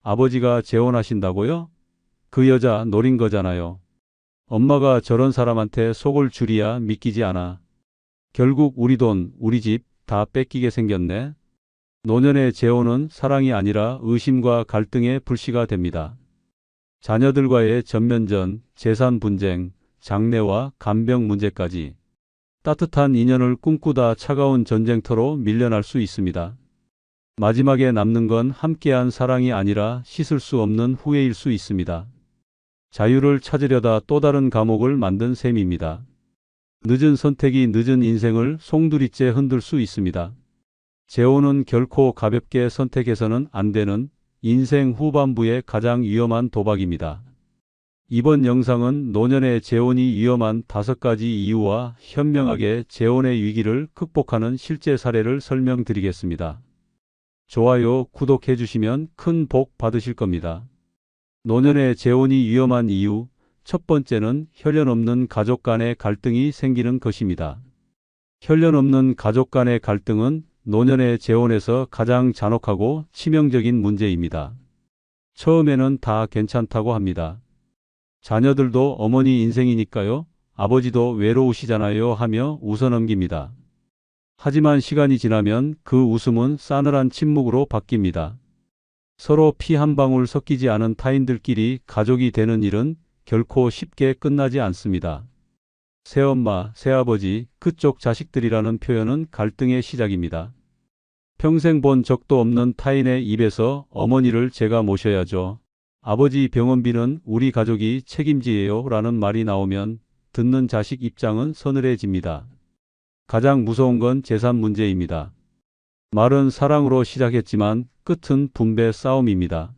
아버지가 재혼하신다고요? 그 여자 노린 거잖아요. 엄마가 저런 사람한테 속을 줄이야 믿기지 않아. 결국 우리 돈, 우리 집 다 뺏기게 생겼네. 노년의 재혼은 사랑이 아니라 의심과 갈등의 불씨가 됩니다. 자녀들과의 전면전, 재산 분쟁, 장래와 간병 문제까지 따뜻한 인연을 꿈꾸다 차가운 전쟁터로 밀려날 수 있습니다. 마지막에 남는 건 함께한 사랑이 아니라 씻을 수 없는 후회일 수 있습니다. 자유를 찾으려다 또 다른 감옥을 만든 셈입니다. 늦은 선택이 늦은 인생을 송두리째 흔들 수 있습니다. 재혼은 결코 가볍게 선택해서는 안 되는 인생 후반부의 가장 위험한 도박입니다. 이번 영상은 노년의 재혼이 위험한 5가지 이유와 현명하게 재혼의 위기를 극복하는 실제 사례를 설명드리겠습니다. 좋아요, 구독해 주시면 큰 복 받으실 겁니다. 노년의 재혼이 위험한 이유, 첫 번째는 혈연 없는 가족 간의 갈등이 생기는 것입니다. 혈연 없는 가족 간의 갈등은 노년의 재혼에서 가장 잔혹하고 치명적인 문제입니다. 처음에는 다 괜찮다고 합니다. 자녀들도 어머니 인생이니까요, 아버지도 외로우시잖아요 하며 웃어넘깁니다. 하지만 시간이 지나면 그 웃음은 싸늘한 침묵으로 바뀝니다. 서로 피 한 방울 섞이지 않은 타인들끼리 가족이 되는 일은 결코 쉽게 끝나지 않습니다. 새엄마, 새아버지, 그쪽 자식들이라는 표현은 갈등의 시작입니다. 평생 본 적도 없는 타인의 입에서 어머니를 제가 모셔야죠. 아버지 병원비는 우리 가족이 책임지예요 라는 말이 나오면 듣는 자식 입장은 서늘해집니다. 가장 무서운 건 재산 문제입니다. 말은 사랑으로 시작했지만 끝은 분배 싸움입니다.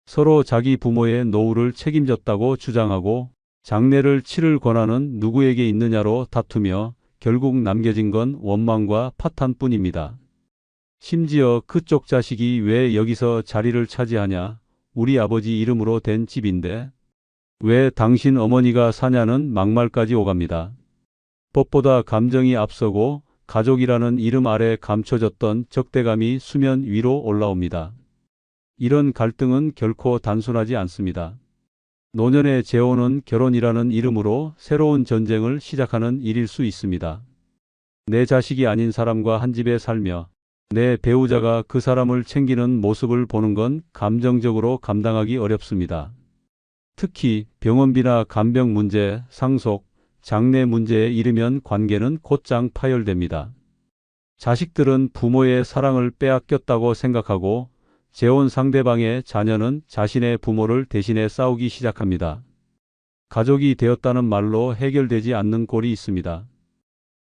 서로 자기 부모의 노후를 책임졌다고 주장하고 장례를 치를 권한은 누구에게 있느냐로 다투며 결국 남겨진 건 원망과 파탄뿐입니다. 심지어 그쪽 자식이 왜 여기서 자리를 차지하냐? 우리 아버지 이름으로 된 집인데 왜 당신 어머니가 사냐는 막말까지 오갑니다. 법보다 감정이 앞서고 가족이라는 이름 아래 감춰졌던 적대감이 수면 위로 올라옵니다. 이런 갈등은 결코 단순하지 않습니다. 노년의 재혼은 결혼이라는 이름으로 새로운 전쟁을 시작하는 일일 수 있습니다. 내 자식이 아닌 사람과 한 집에 살며 내 배우자가 그 사람을 챙기는 모습을 보는 건 감정적으로 감당하기 어렵습니다. 특히 병원비나 간병 문제, 상속, 장래 문제에 이르면 관계는 곧장 파열됩니다. 자식들은 부모의 사랑을 빼앗겼다고 생각하고 재혼 상대방의 자녀는 자신의 부모를 대신해 싸우기 시작합니다. 가족이 되었다는 말로 해결되지 않는 꼴이 있습니다.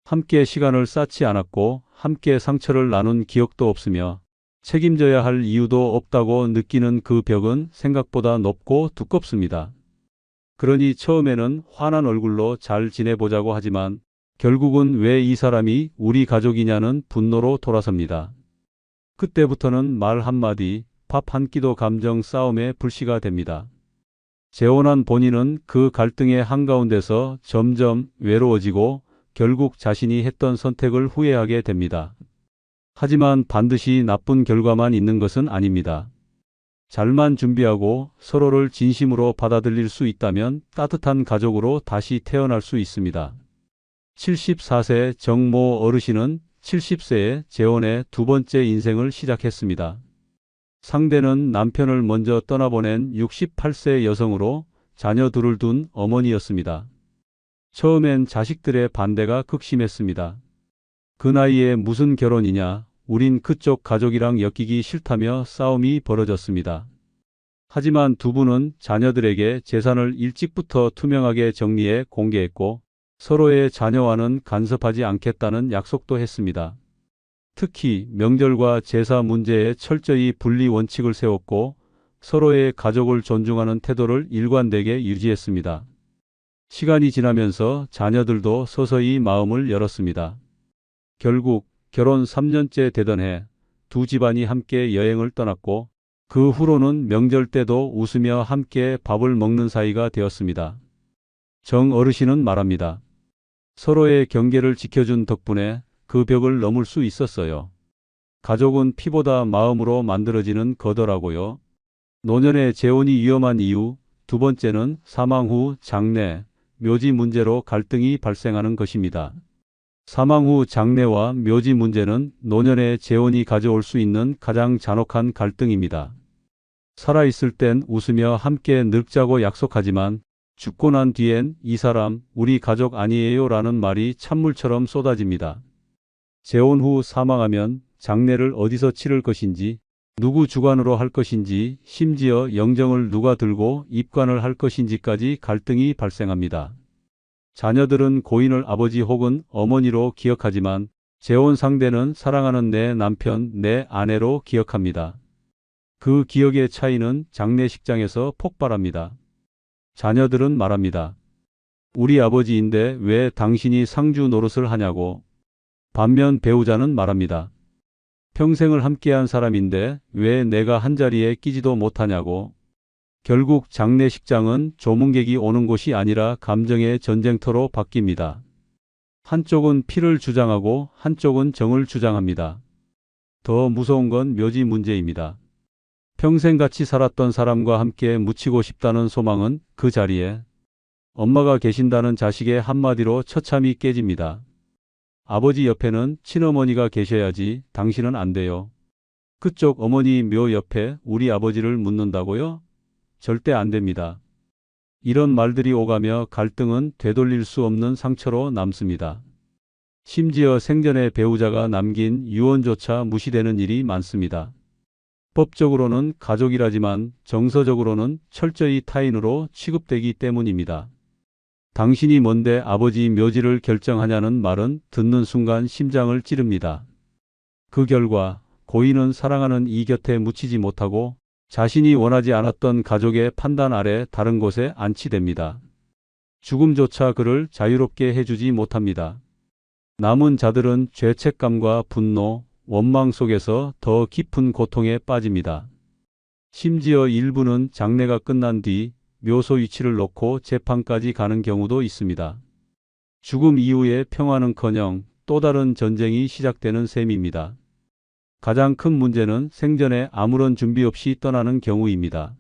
함께 시간을 쌓지 않았고 함께 상처를 나눈 기억도 없으며 책임져야 할 이유도 없다고 느끼는 그 벽은 생각보다 높고 두껍습니다. 그러니 처음에는 환한 얼굴로 잘 지내보자고 하지만 결국은 왜 이 사람이 우리 가족이냐는 분노로 돌아섭니다. 그때부터는 말 한마디, 밥 한 끼도 감정 싸움의 불씨가 됩니다. 재혼한 본인은 그 갈등의 한가운데서 점점 외로워지고 결국 자신이 했던 선택을 후회하게 됩니다. 하지만 반드시 나쁜 결과만 있는 것은 아닙니다. 잘만 준비하고 서로를 진심으로 받아들일 수 있다면 따뜻한 가족으로 다시 태어날 수 있습니다. 74세 정모 어르신은 70세에 재혼해 두 번째 인생을 시작했습니다. 상대는 남편을 먼저 떠나보낸 68세 여성으로 자녀 둘을 둔 어머니였습니다. 처음엔 자식들의 반대가 극심했습니다. 그 나이에 무슨 결혼이냐, 우린 그쪽 가족이랑 엮이기 싫다며 싸움이 벌어졌습니다. 하지만 두 분은 자녀들에게 재산을 일찍부터 투명하게 정리해 공개했고 서로의 자녀와는 간섭하지 않겠다는 약속도 했습니다. 특히 명절과 제사 문제에 철저히 분리 원칙을 세웠고 서로의 가족을 존중하는 태도를 일관되게 유지했습니다. 시간이 지나면서 자녀들도 서서히 마음을 열었습니다. 결국 결혼 3년째 되던 해 두 집안이 함께 여행을 떠났고 그 후로는 명절 때도 웃으며 함께 밥을 먹는 사이가 되었습니다. 정 어르신은 말합니다. 서로의 경계를 지켜준 덕분에 그 벽을 넘을 수 있었어요. 가족은 피보다 마음으로 만들어지는 거더라고요. 노년의 재혼이 위험한 이유, 두 번째는 사망 후 장례, 묘지 문제로 갈등이 발생하는 것입니다. 사망 후 장례와 묘지 문제는 노년의 재혼이 가져올 수 있는 가장 잔혹한 갈등입니다. 살아있을 땐 웃으며 함께 늙자고 약속하지만 죽고 난 뒤엔 이 사람 우리 가족 아니에요 라는 말이 찬물처럼 쏟아집니다. 재혼 후 사망하면 장례를 어디서 치를 것인지, 누구 주관으로 할 것인지, 심지어 영정을 누가 들고 입관을 할 것인지까지 갈등이 발생합니다. 자녀들은 고인을 아버지 혹은 어머니로 기억하지만 재혼 상대는 사랑하는 내 남편, 내 아내로 기억합니다. 그 기억의 차이는 장례식장에서 폭발합니다. 자녀들은 말합니다. 우리 아버지인데 왜 당신이 상주 노릇을 하냐고. 반면 배우자는 말합니다. 평생을 함께한 사람인데 왜 내가 한자리에 끼지도 못하냐고. 결국 장례식장은 조문객이 오는 곳이 아니라 감정의 전쟁터로 바뀝니다. 한쪽은 피를 주장하고 한쪽은 정을 주장합니다. 더 무서운 건 묘지 문제입니다. 평생 같이 살았던 사람과 함께 묻히고 싶다는 소망은 그 자리에 엄마가 계신다는 자식의 한마디로 처참히 깨집니다. 아버지 옆에는 친어머니가 계셔야지 당신은 안 돼요. 그쪽 어머니 묘 옆에 우리 아버지를 묻는다고요? 절대 안 됩니다. 이런 말들이 오가며 갈등은 되돌릴 수 없는 상처로 남습니다. 심지어 생전에 배우자가 남긴 유언조차 무시되는 일이 많습니다. 법적으로는 가족이라지만 정서적으로는 철저히 타인으로 취급되기 때문입니다. 당신이 뭔데 아버지 묘지를 결정하냐는 말은 듣는 순간 심장을 찌릅니다. 그 결과 고인은 사랑하는 이 곁에 묻히지 못하고 자신이 원하지 않았던 가족의 판단 아래 다른 곳에 안치됩니다. 죽음조차 그를 자유롭게 해주지 못합니다. 남은 자들은 죄책감과 분노, 원망 속에서 더 깊은 고통에 빠집니다. 심지어 일부는 장례가 끝난 뒤 묘소 위치를 놓고 재판까지 가는 경우도 있습니다. 죽음 이후의 평화는커녕 또 다른 전쟁이 시작되는 셈입니다. 가장 큰 문제는 생전에 아무런 준비 없이 떠나는 경우입니다.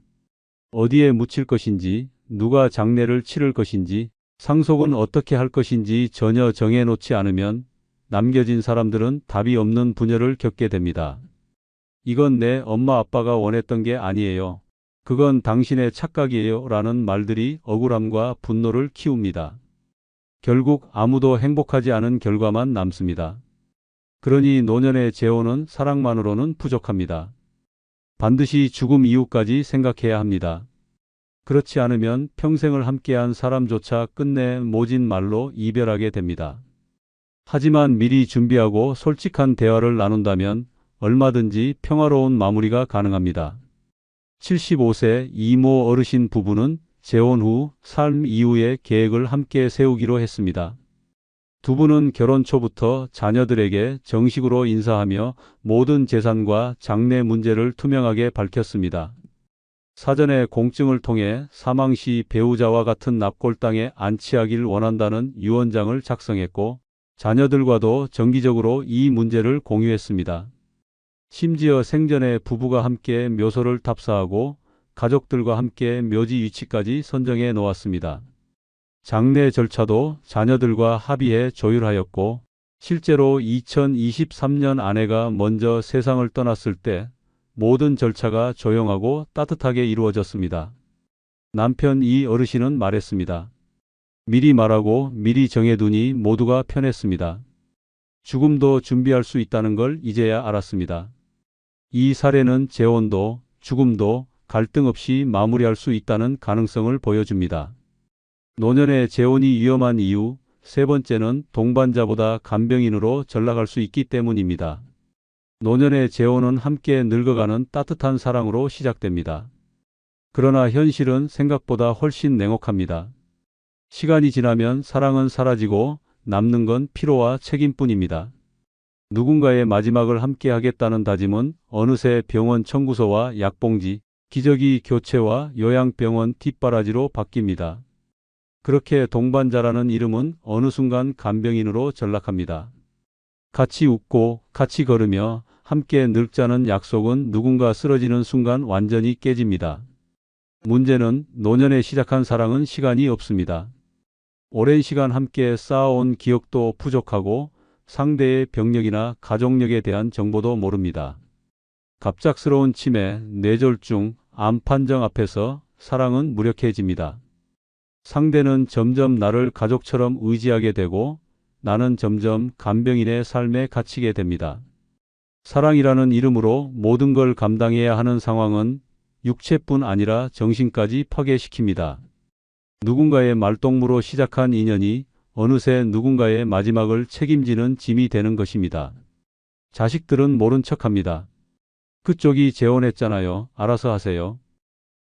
어디에 묻힐 것인지, 누가 장례를 치를 것인지, 상속은 어떻게 할 것인지 전혀 정해놓지 않으면 남겨진 사람들은 답이 없는 분열을 겪게 됩니다. 이건 내 엄마 아빠가 원했던 게 아니에요. 그건 당신의 착각이에요 라는 말들이 억울함과 분노를 키웁니다. 결국 아무도 행복하지 않은 결과만 남습니다. 그러니 노년의 재혼은 사랑만으로는 부족합니다. 반드시 죽음 이후까지 생각해야 합니다. 그렇지 않으면 평생을 함께한 사람조차 끝내 모진 말로 이별하게 됩니다. 하지만 미리 준비하고 솔직한 대화를 나눈다면 얼마든지 평화로운 마무리가 가능합니다. 75세 이모 어르신 부부는 재혼 후 삶 이후의 계획을 함께 세우기로 했습니다. 두 분은 결혼 초부터 자녀들에게 정식으로 인사하며 모든 재산과 장래 문제를 투명하게 밝혔습니다. 사전에 공증을 통해 사망 시 배우자와 같은 납골당에 안치하길 원한다는 유언장을 작성했고 자녀들과도 정기적으로 이 문제를 공유했습니다. 심지어 생전에 부부가 함께 묘소를 탑사하고 가족들과 함께 묘지 위치까지 선정해 놓았습니다. 장례 절차도 자녀들과 합의해 조율하였고 실제로 2023년 아내가 먼저 세상을 떠났을 때 모든 절차가 조용하고 따뜻하게 이루어졌습니다. 남편 이 어르신은 말했습니다. 미리 말하고 미리 정해두니 모두가 편했습니다. 죽음도 준비할 수 있다는 걸 이제야 알았습니다. 이 사례는 재혼도 죽음도 갈등 없이 마무리할 수 있다는 가능성을 보여줍니다. 노년의 재혼이 위험한 이유, 세 번째는 동반자보다 간병인으로 전락할 수 있기 때문입니다. 노년의 재혼은 함께 늙어가는 따뜻한 사랑으로 시작됩니다. 그러나 현실은 생각보다 훨씬 냉혹합니다. 시간이 지나면 사랑은 사라지고 남는 건 피로와 책임뿐입니다. 누군가의 마지막을 함께 하겠다는 다짐은 어느새 병원 청구서와 약봉지, 기저귀 교체와 요양병원 뒷바라지로 바뀝니다. 그렇게 동반자라는 이름은 어느 순간 간병인으로 전락합니다. 같이 웃고 같이 걸으며 함께 늙자는 약속은 누군가 쓰러지는 순간 완전히 깨집니다. 문제는 노년에 시작한 사랑은 시간이 없습니다. 오랜 시간 함께 쌓아온 기억도 부족하고 상대의 병력이나 가족력에 대한 정보도 모릅니다. 갑작스러운 치매, 뇌졸중, 암 판정 앞에서 사랑은 무력해집니다. 상대는 점점 나를 가족처럼 의지하게 되고 나는 점점 간병인의 삶에 갇히게 됩니다. 사랑이라는 이름으로 모든 걸 감당해야 하는 상황은 육체뿐 아니라 정신까지 파괴시킵니다. 누군가의 말동무로 시작한 인연이 어느새 누군가의 마지막을 책임지는 짐이 되는 것입니다. 자식들은 모른 척합니다. 그쪽이 재혼했잖아요. 알아서 하세요.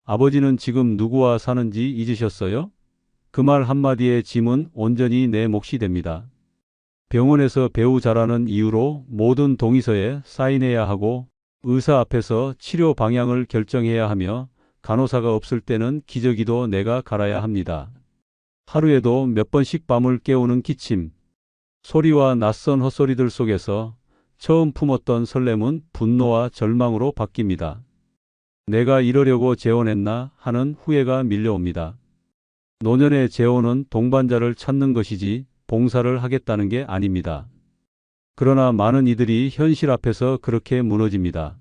아버지는 지금 누구와 사는지 잊으셨어요? 그 말 한마디의 짐은 온전히 내 몫이 됩니다. 병원에서 배우자라는 이유로 모든 동의서에 사인해야 하고 의사 앞에서 치료 방향을 결정해야 하며 간호사가 없을 때는 기저귀도 내가 갈아야 합니다. 하루에도 몇 번씩 밤을 깨우는 기침, 소리와 낯선 헛소리들 속에서 처음 품었던 설렘은 분노와 절망으로 바뀝니다. 내가 이러려고 재혼했나 하는 후회가 밀려옵니다. 노년의 재혼은 동반자를 찾는 것이지 봉사를 하겠다는 게 아닙니다. 그러나 많은 이들이 현실 앞에서 그렇게 무너집니다.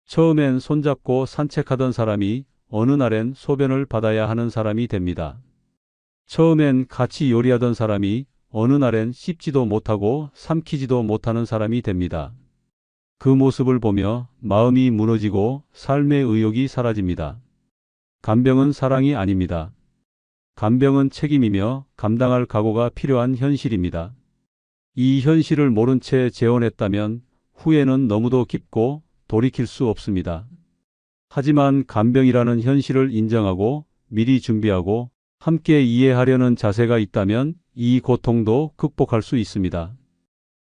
처음엔 손잡고 산책하던 사람이 어느 날엔 소변을 받아야 하는 사람이 됩니다. 처음엔 같이 요리하던 사람이 어느 날엔 씹지도 못하고 삼키지도 못하는 사람이 됩니다. 그 모습을 보며 마음이 무너지고 삶의 의욕이 사라집니다. 간병은 사랑이 아닙니다. 간병은 책임이며 감당할 각오가 필요한 현실입니다. 이 현실을 모른 채 재혼했다면 후회는 너무도 깊고 돌이킬 수 없습니다. 하지만 간병이라는 현실을 인정하고 미리 준비하고 함께 이해하려는 자세가 있다면 이 고통도 극복할 수 있습니다.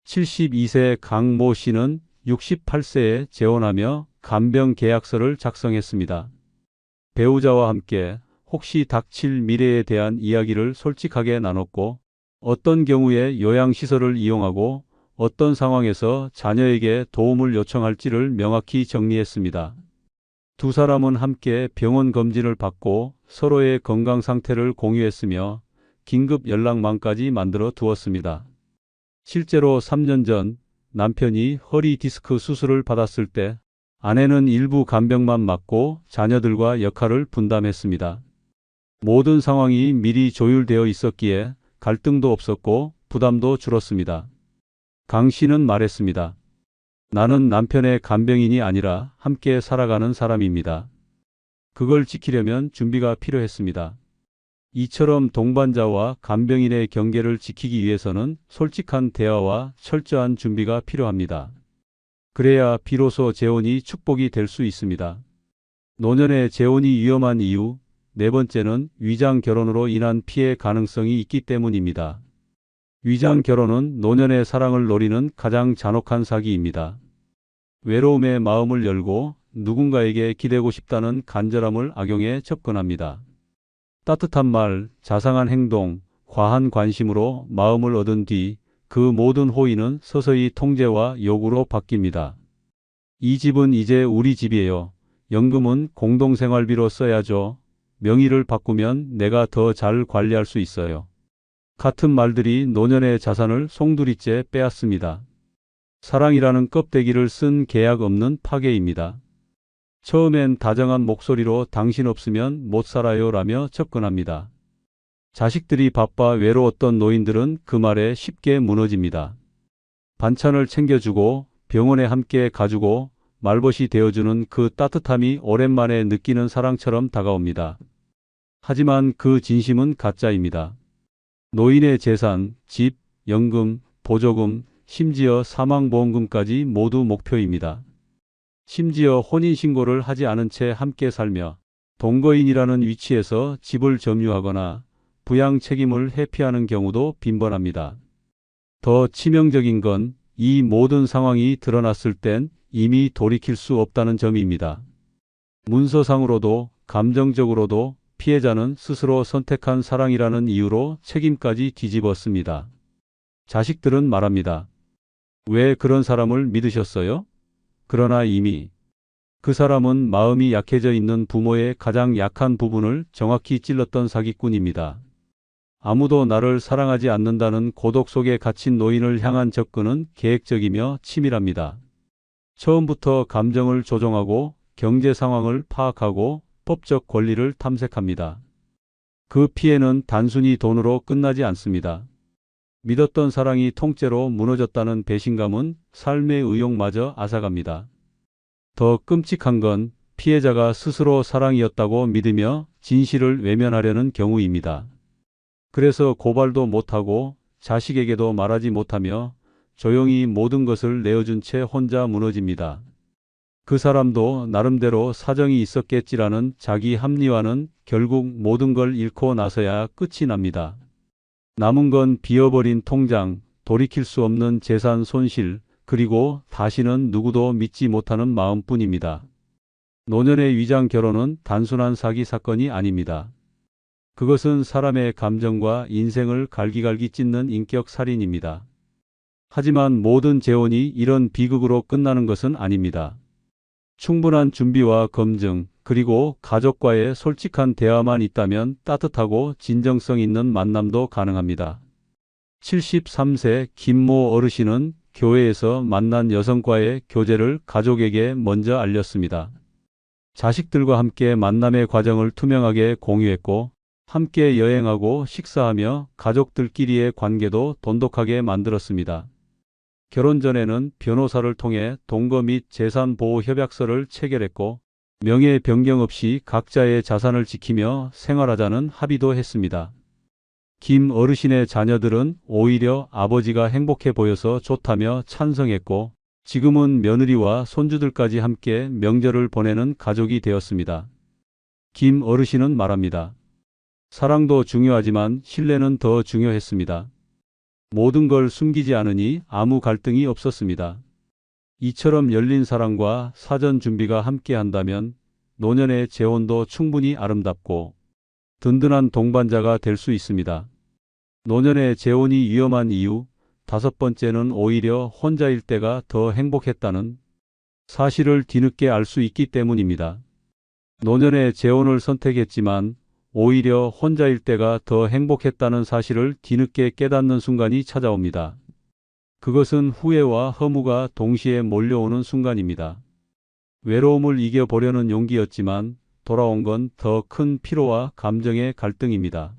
72세 강모 씨는 68세에 재혼하며 간병 계약서를 작성했습니다. 배우자와 함께 혹시 닥칠 미래에 대한 이야기를 솔직하게 나눴고 어떤 경우에 요양시설을 이용하고 어떤 상황에서 자녀에게 도움을 요청할지를 명확히 정리했습니다. 두 사람은 함께 병원 검진을 받고 서로의 건강 상태를 공유했으며 긴급 연락망까지 만들어 두었습니다. 실제로 3년 전 남편이 허리 디스크 수술을 받았을 때 아내는 일부 간병만 맡고 자녀들과 역할을 분담했습니다. 모든 상황이 미리 조율되어 있었기에 갈등도 없었고 부담도 줄었습니다. 강 씨는 말했습니다. 나는 남편의 간병인이 아니라 함께 살아가는 사람입니다. 그걸 지키려면 준비가 필요했습니다. 이처럼 동반자와 간병인의 경계를 지키기 위해서는 솔직한 대화와 철저한 준비가 필요합니다. 그래야 비로소 재혼이 축복이 될 수 있습니다. 노년의 재혼이 위험한 이유, 네 번째는 위장 결혼으로 인한 피해 가능성이 있기 때문입니다. 위장 결혼은 노년의 사랑을 노리는 가장 잔혹한 사기입니다. 외로움에 마음을 열고 누군가에게 기대고 싶다는 간절함을 악용해 접근합니다. 따뜻한 말, 자상한 행동, 과한 관심으로 마음을 얻은 뒤 그 모든 호의는 서서히 통제와 요구로 바뀝니다. 이 집은 이제 우리 집이에요. 연금은 공동생활비로 써야죠. 명의를 바꾸면 내가 더 잘 관리할 수 있어요. 같은 말들이 노년의 자산을 송두리째 빼앗습니다. 사랑이라는 껍데기를 쓴 계약 없는 파괴입니다. 처음엔 다정한 목소리로 당신 없으면 못 살아요 라며 접근합니다. 자식들이 바빠 외로웠던 노인들은 그 말에 쉽게 무너집니다. 반찬을 챙겨주고 병원에 함께 가주고 말벗이 되어주는 그 따뜻함이 오랜만에 느끼는 사랑처럼 다가옵니다. 하지만 그 진심은 가짜입니다. 노인의 재산, 집, 연금, 보조금, 심지어 사망보험금까지 모두 목표입니다. 심지어 혼인신고를 하지 않은 채 함께 살며 동거인이라는 위치에서 집을 점유하거나 부양 책임을 회피하는 경우도 빈번합니다. 더 치명적인 건 이 모든 상황이 드러났을 땐 이미 돌이킬 수 없다는 점입니다. 문서상으로도 감정적으로도 피해자는 스스로 선택한 사랑이라는 이유로 책임까지 뒤집었습니다. 자식들은 말합니다. 왜 그런 사람을 믿으셨어요? 그러나 이미 그 사람은 마음이 약해져 있는 부모의 가장 약한 부분을 정확히 찔렀던 사기꾼입니다. 아무도 나를 사랑하지 않는다는 고독 속에 갇힌 노인을 향한 접근은 계획적이며 치밀합니다. 처음부터 감정을 조종하고 경제 상황을 파악하고 법적 권리를 탐색합니다. 그 피해는 단순히 돈으로 끝나지 않습니다. 믿었던 사랑이 통째로 무너졌다는 배신감은 삶의 의욕마저 앗아갑니다. 더 끔찍한 건 피해자가 스스로 사랑이었다고 믿으며 진실을 외면하려는 경우입니다. 그래서 고발도 못하고 자식에게도 말하지 못하며 조용히 모든 것을 내어준 채 혼자 무너집니다. 그 사람도 나름대로 사정이 있었겠지라는 자기 합리화는 결국 모든 걸 잃고 나서야 끝이 납니다. 남은 건 비어버린 통장, 돌이킬 수 없는 재산 손실, 그리고 다시는 누구도 믿지 못하는 마음뿐입니다. 노년의 위장 결혼은 단순한 사기 사건이 아닙니다. 그것은 사람의 감정과 인생을 갈기갈기 찢는 인격 살인입니다. 하지만 모든 재혼이 이런 비극으로 끝나는 것은 아닙니다. 충분한 준비와 검증, 그리고 가족과의 솔직한 대화만 있다면 따뜻하고 진정성 있는 만남도 가능합니다. 73세 김모 어르신은 교회에서 만난 여성과의 교제를 가족에게 먼저 알렸습니다. 자식들과 함께 만남의 과정을 투명하게 공유했고, 함께 여행하고 식사하며 가족들끼리의 관계도 돈독하게 만들었습니다. 결혼 전에는 변호사를 통해 동거 및 재산 보호 협약서를 체결했고, 명예 변경 없이 각자의 자산을 지키며 생활하자는 합의도 했습니다. 김 어르신의 자녀들은 오히려 아버지가 행복해 보여서 좋다며 찬성했고, 지금은 며느리와 손주들까지 함께 명절을 보내는 가족이 되었습니다. 김 어르신은 말합니다. 사랑도 중요하지만 신뢰는 더 중요했습니다. 모든 걸 숨기지 않으니 아무 갈등이 없었습니다. 이처럼 열린 사랑과 사전 준비가 함께 한다면 노년의 재혼도 충분히 아름답고 든든한 동반자가 될 수 있습니다. 노년의 재혼이 위험한 이유, 5번째는 오히려 혼자일 때가 더 행복했다는 사실을 뒤늦게 알 수 있기 때문입니다. 노년의 재혼을 선택했지만 오히려 혼자일 때가 더 행복했다는 사실을 뒤늦게 깨닫는 순간이 찾아옵니다. 그것은 후회와 허무가 동시에 몰려오는 순간입니다. 외로움을 이겨보려는 용기였지만 돌아온 건 더 큰 피로와 감정의 갈등입니다.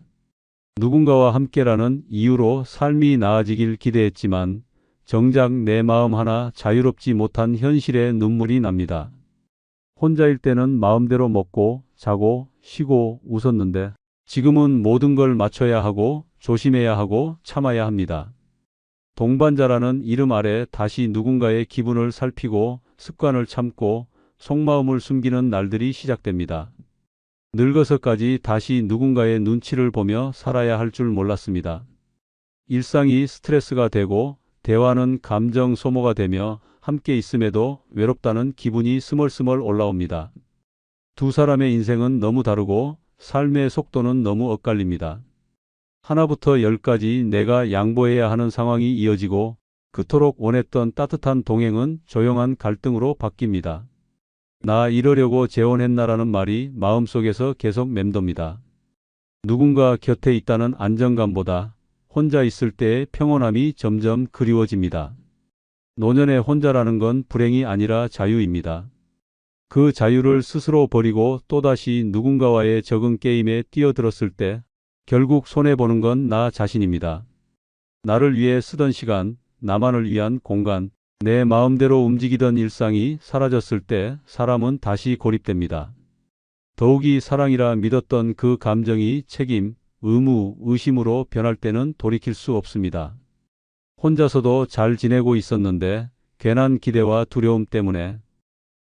누군가와 함께라는 이유로 삶이 나아지길 기대했지만 정작 내 마음 하나 자유롭지 못한 현실에 눈물이 납니다. 혼자일 때는 마음대로 먹고 자고 쉬고 웃었는데 지금은 모든 걸 맞춰야 하고 조심해야 하고 참아야 합니다. 동반자라는 이름 아래 다시 누군가의 기분을 살피고 습관을 참고 속마음을 숨기는 날들이 시작됩니다. 늙어서까지 다시 누군가의 눈치를 보며 살아야 할 줄 몰랐습니다. 일상이 스트레스가 되고 대화는 감정 소모가 되며 함께 있음에도 외롭다는 기분이 스멀스멀 올라옵니다. 두 사람의 인생은 너무 다르고 삶의 속도는 너무 엇갈립니다. 하나부터 10까지 내가 양보해야 하는 상황이 이어지고 그토록 원했던 따뜻한 동행은 조용한 갈등으로 바뀝니다. 나 이러려고 재혼했나라는 말이 마음속에서 계속 맴돕니다. 누군가 곁에 있다는 안정감보다 혼자 있을 때의 평온함이 점점 그리워집니다. 노년의 혼자라는 건 불행이 아니라 자유입니다. 그 자유를 스스로 버리고 또다시 누군가와의 적응 게임에 뛰어들었을 때 결국 손해보는 건 나 자신입니다. 나를 위해 쓰던 시간, 나만을 위한 공간, 내 마음대로 움직이던 일상이 사라졌을 때 사람은 다시 고립됩니다. 더욱이 사랑이라 믿었던 그 감정이 책임, 의무, 의심으로 변할 때는 돌이킬 수 없습니다. 혼자서도 잘 지내고 있었는데 괜한 기대와 두려움 때문에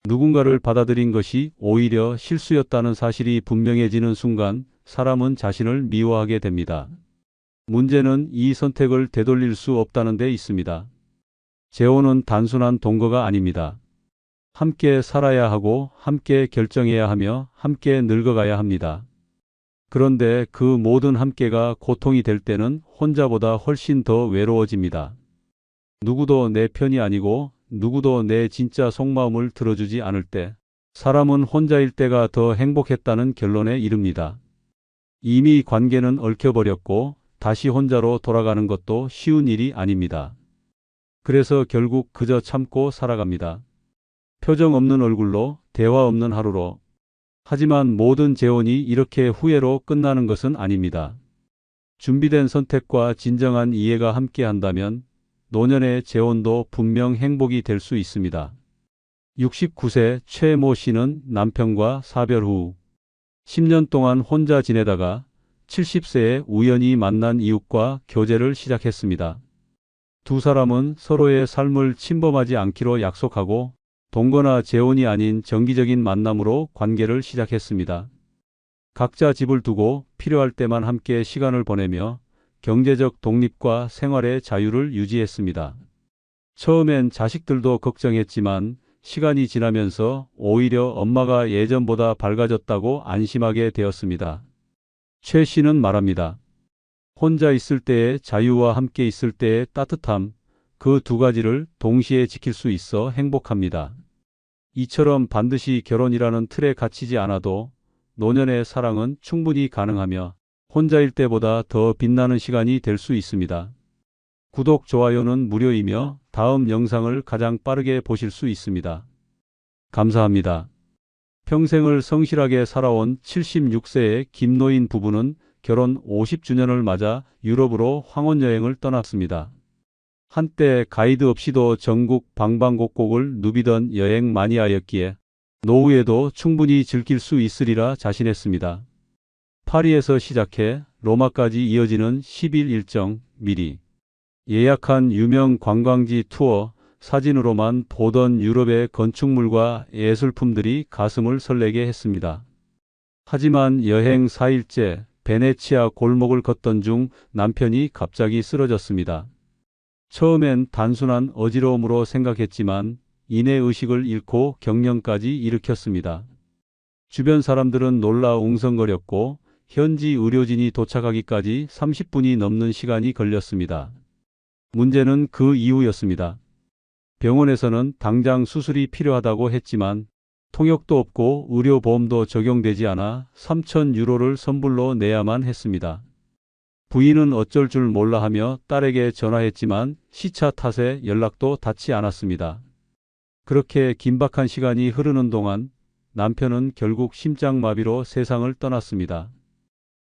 누군가를 받아들인 것이 오히려 실수였다는 사실이 분명해지는 순간 사람은 자신을 미워하게 됩니다. 문제는 이 선택을 되돌릴 수 없다는 데 있습니다. 재혼은 단순한 동거가 아닙니다. 함께 살아야 하고 함께 결정해야 하며 함께 늙어가야 합니다. 그런데 그 모든 함께가 고통이 될 때는 혼자보다 훨씬 더 외로워집니다. 누구도 내 편이 아니고 누구도 내 진짜 속마음을 들어주지 않을 때 사람은 혼자일 때가 더 행복했다는 결론에 이릅니다. 이미 관계는 얽혀버렸고 다시 혼자로 돌아가는 것도 쉬운 일이 아닙니다. 그래서 결국 그저 참고 살아갑니다. 표정 없는 얼굴로, 대화 없는 하루로. 하지만 모든 재혼이 이렇게 후회로 끝나는 것은 아닙니다. 준비된 선택과 진정한 이해가 함께한다면 노년의 재혼도 분명 행복이 될 수 있습니다. 69세 최모 씨는 남편과 사별 후 10년 동안 혼자 지내다가 70세에 우연히 만난 이웃과 교제를 시작했습니다. 두 사람은 서로의 삶을 침범하지 않기로 약속하고 동거나 재혼이 아닌 정기적인 만남으로 관계를 시작했습니다. 각자 집을 두고 필요할 때만 함께 시간을 보내며 경제적 독립과 생활의 자유를 유지했습니다. 처음엔 자식들도 걱정했지만 시간이 지나면서 오히려 엄마가 예전보다 밝아졌다고 안심하게 되었습니다. 최 씨는 말합니다. 혼자 있을 때의 자유와 함께 있을 때의 따뜻함, 그 두 가지를 동시에 지킬 수 있어 행복합니다. 이처럼 반드시 결혼이라는 틀에 갇히지 않아도 노년의 사랑은 충분히 가능하며 혼자일 때보다 더 빛나는 시간이 될 수 있습니다. 구독, 좋아요는 무료이며 다음 영상을 가장 빠르게 보실 수 있습니다. 감사합니다. 평생을 성실하게 살아온 76세의 김노인 부부는 결혼 50주년을 맞아 유럽으로 황혼여행을 떠났습니다. 한때 가이드 없이도 전국 방방곡곡을 누비던 여행 마니아였기에 노후에도 충분히 즐길 수 있으리라 자신했습니다. 파리에서 시작해 로마까지 이어지는 10일 일정 미리 예약한 유명 관광지 투어, 사진으로만 보던 유럽의 건축물과 예술품들이 가슴을 설레게 했습니다. 하지만 여행 4일째 베네치아 골목을 걷던 중 남편이 갑자기 쓰러졌습니다. 처음엔 단순한 어지러움으로 생각했지만 인내 의식을 잃고 경련까지 일으켰습니다. 주변 사람들은 놀라 웅성거렸고 현지 의료진이 도착하기까지 30분이 넘는 시간이 걸렸습니다. 문제는 그 이후였습니다. 병원에서는 당장 수술이 필요하다고 했지만 통역도 없고 의료보험도 적용되지 않아 3,000유로를 선불로 내야만 했습니다. 부인은 어쩔 줄 몰라 하며 딸에게 전화했지만 시차 탓에 연락도 닿지 않았습니다. 그렇게 긴박한 시간이 흐르는 동안 남편은 결국 심장마비로 세상을 떠났습니다.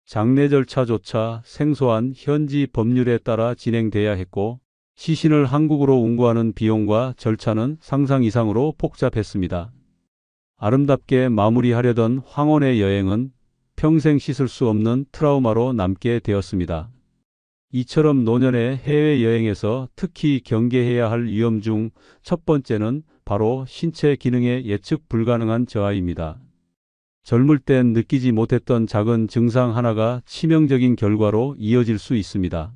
장례 절차조차 생소한 현지 법률에 따라 진행돼야 했고 시신을 한국으로 운구하는 비용과 절차는 상상 이상으로 복잡했습니다. 아름답게 마무리하려던 황혼의 여행은 평생 씻을 수 없는 트라우마로 남게 되었습니다. 이처럼 노년의 해외여행에서 특히 경계해야 할 위험 중 첫 번째는 바로 신체 기능의 예측 불가능한 저하입니다. 젊을 땐 느끼지 못했던 작은 증상 하나가 치명적인 결과로 이어질 수 있습니다.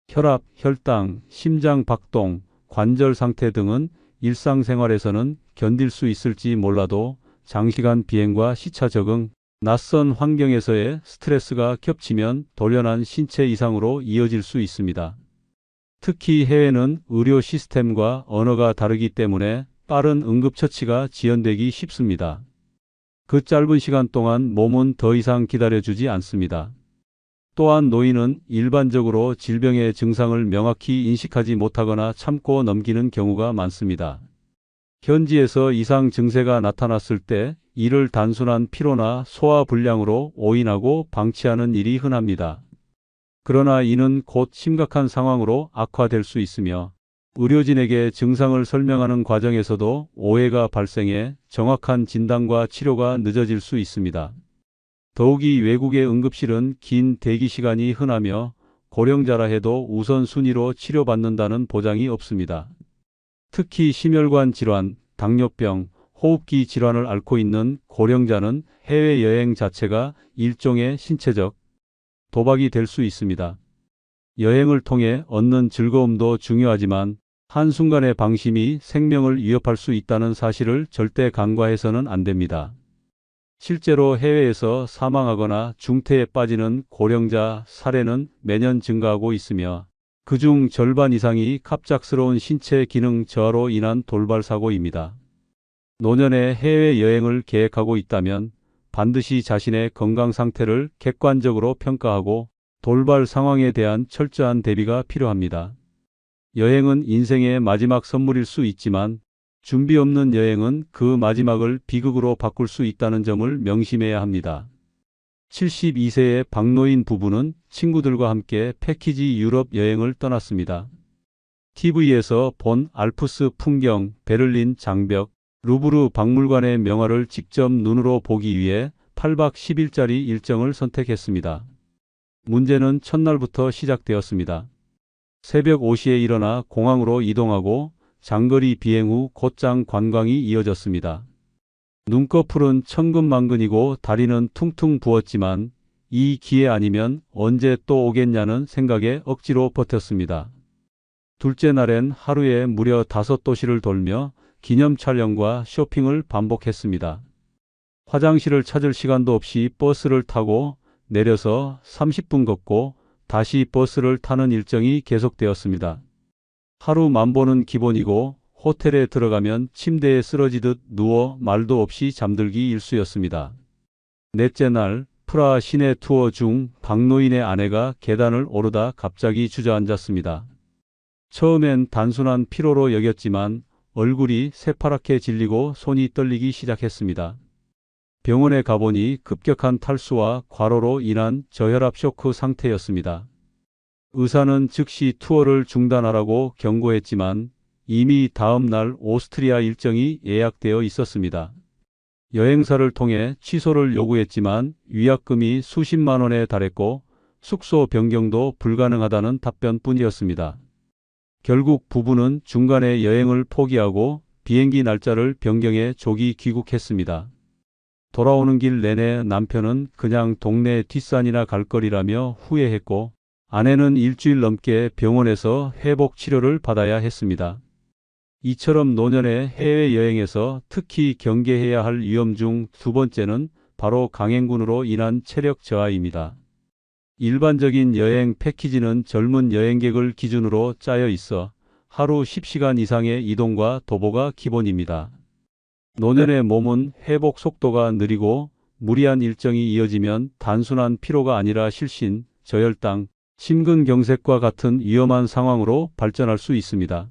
혈압, 혈당, 심장 박동, 관절 상태 등은 일상생활에서는 견딜 수 있을지 몰라도 장시간 비행과 시차 적응, 낯선 환경에서의 스트레스가 겹치면 돌연한 신체 이상으로 이어질 수 있습니다. 특히 해외는 의료 시스템과 언어가 다르기 때문에 빠른 응급처치가 지연되기 쉽습니다. 그 짧은 시간 동안 몸은 더 이상 기다려주지 않습니다. 또한 노인은 일반적으로 질병의 증상을 명확히 인식하지 못하거나 참고 넘기는 경우가 많습니다. 현지에서 이상 증세가 나타났을 때 이를 단순한 피로나 소화불량으로 오인하고 방치하는 일이 흔합니다. 그러나 이는 곧 심각한 상황으로 악화될 수 있으며 의료진에게 증상을 설명하는 과정에서도 오해가 발생해 정확한 진단과 치료가 늦어질 수 있습니다. 더욱이 외국의 응급실은 긴 대기 시간이 흔하며 고령자라 해도 우선순위로 치료받는다는 보장이 없습니다. 특히 심혈관 질환, 당뇨병, 호흡기 질환을 앓고 있는 고령자는 해외여행 자체가 일종의 신체적 도박이 될 수 있습니다. 여행을 통해 얻는 즐거움도 중요하지만 한순간의 방심이 생명을 위협할 수 있다는 사실을 절대 간과해서는 안 됩니다. 실제로 해외에서 사망하거나 중태에 빠지는 고령자 사례는 매년 증가하고 있으며 그중 절반 이상이 갑작스러운 신체 기능 저하로 인한 돌발 사고입니다. 노년에 해외여행을 계획하고 있다면 반드시 자신의 건강 상태를 객관적으로 평가하고 돌발 상황에 대한 철저한 대비가 필요합니다. 여행은 인생의 마지막 선물일 수 있지만 준비 없는 여행은 그 마지막을 비극으로 바꿀 수 있다는 점을 명심해야 합니다. 72세의 박노인 부부는 친구들과 함께 패키지 유럽 여행을 떠났습니다. TV에서 본 알프스 풍경, 베를린 장벽, 루브르 박물관의 명화를 직접 눈으로 보기 위해 8박 10일짜리 일정을 선택했습니다. 문제는 첫날부터 시작되었습니다. 새벽 5시에 일어나 공항으로 이동하고 장거리 비행 후 곧장 관광이 이어졌습니다. 눈꺼풀은 천근만근이고 다리는 퉁퉁 부었지만 이 기회 아니면 언제 또 오겠냐는 생각에 억지로 버텼습니다. 둘째 날엔 하루에 무려 5도시를 돌며 기념 촬영과 쇼핑을 반복했습니다. 화장실을 찾을 시간도 없이 버스를 타고 내려서 30분 걷고 다시 버스를 타는 일정이 계속되었습니다. 하루 만보는 기본이고 호텔에 들어가면 침대에 쓰러지듯 누워 말도 없이 잠들기 일쑤였습니다. 넷째 날 프라하 시내 투어 중 박노인의 아내가 계단을 오르다 갑자기 주저앉았습니다. 처음엔 단순한 피로로 여겼지만 얼굴이 새파랗게 질리고 손이 떨리기 시작했습니다. 병원에 가보니 급격한 탈수와 과로로 인한 저혈압 쇼크 상태였습니다. 의사는 즉시 투어를 중단하라고 경고했지만 이미 다음 날 오스트리아 일정이 예약되어 있었습니다. 여행사를 통해 취소를 요구했지만 위약금이 수십만 원에 달했고 숙소 변경도 불가능하다는 답변뿐이었습니다. 결국 부부는 중간에 여행을 포기하고 비행기 날짜를 변경해 조기 귀국했습니다. 돌아오는 길 내내 남편은 그냥 동네 뒷산이나 갈 거리라며 후회했고 아내는 일주일 넘게 병원에서 회복 치료를 받아야 했습니다. 이처럼 노년의 해외여행에서 특히 경계해야 할 위험 중 두 번째는 바로 강행군으로 인한 체력 저하입니다. 일반적인 여행 패키지는 젊은 여행객을 기준으로 짜여 있어 하루 10시간 이상의 이동과 도보가 기본입니다. 노년의 몸은 회복 속도가 느리고 무리한 일정이 이어지면 단순한 피로가 아니라 실신, 저혈당, 심근경색과 같은 위험한 상황으로 발전할 수 있습니다.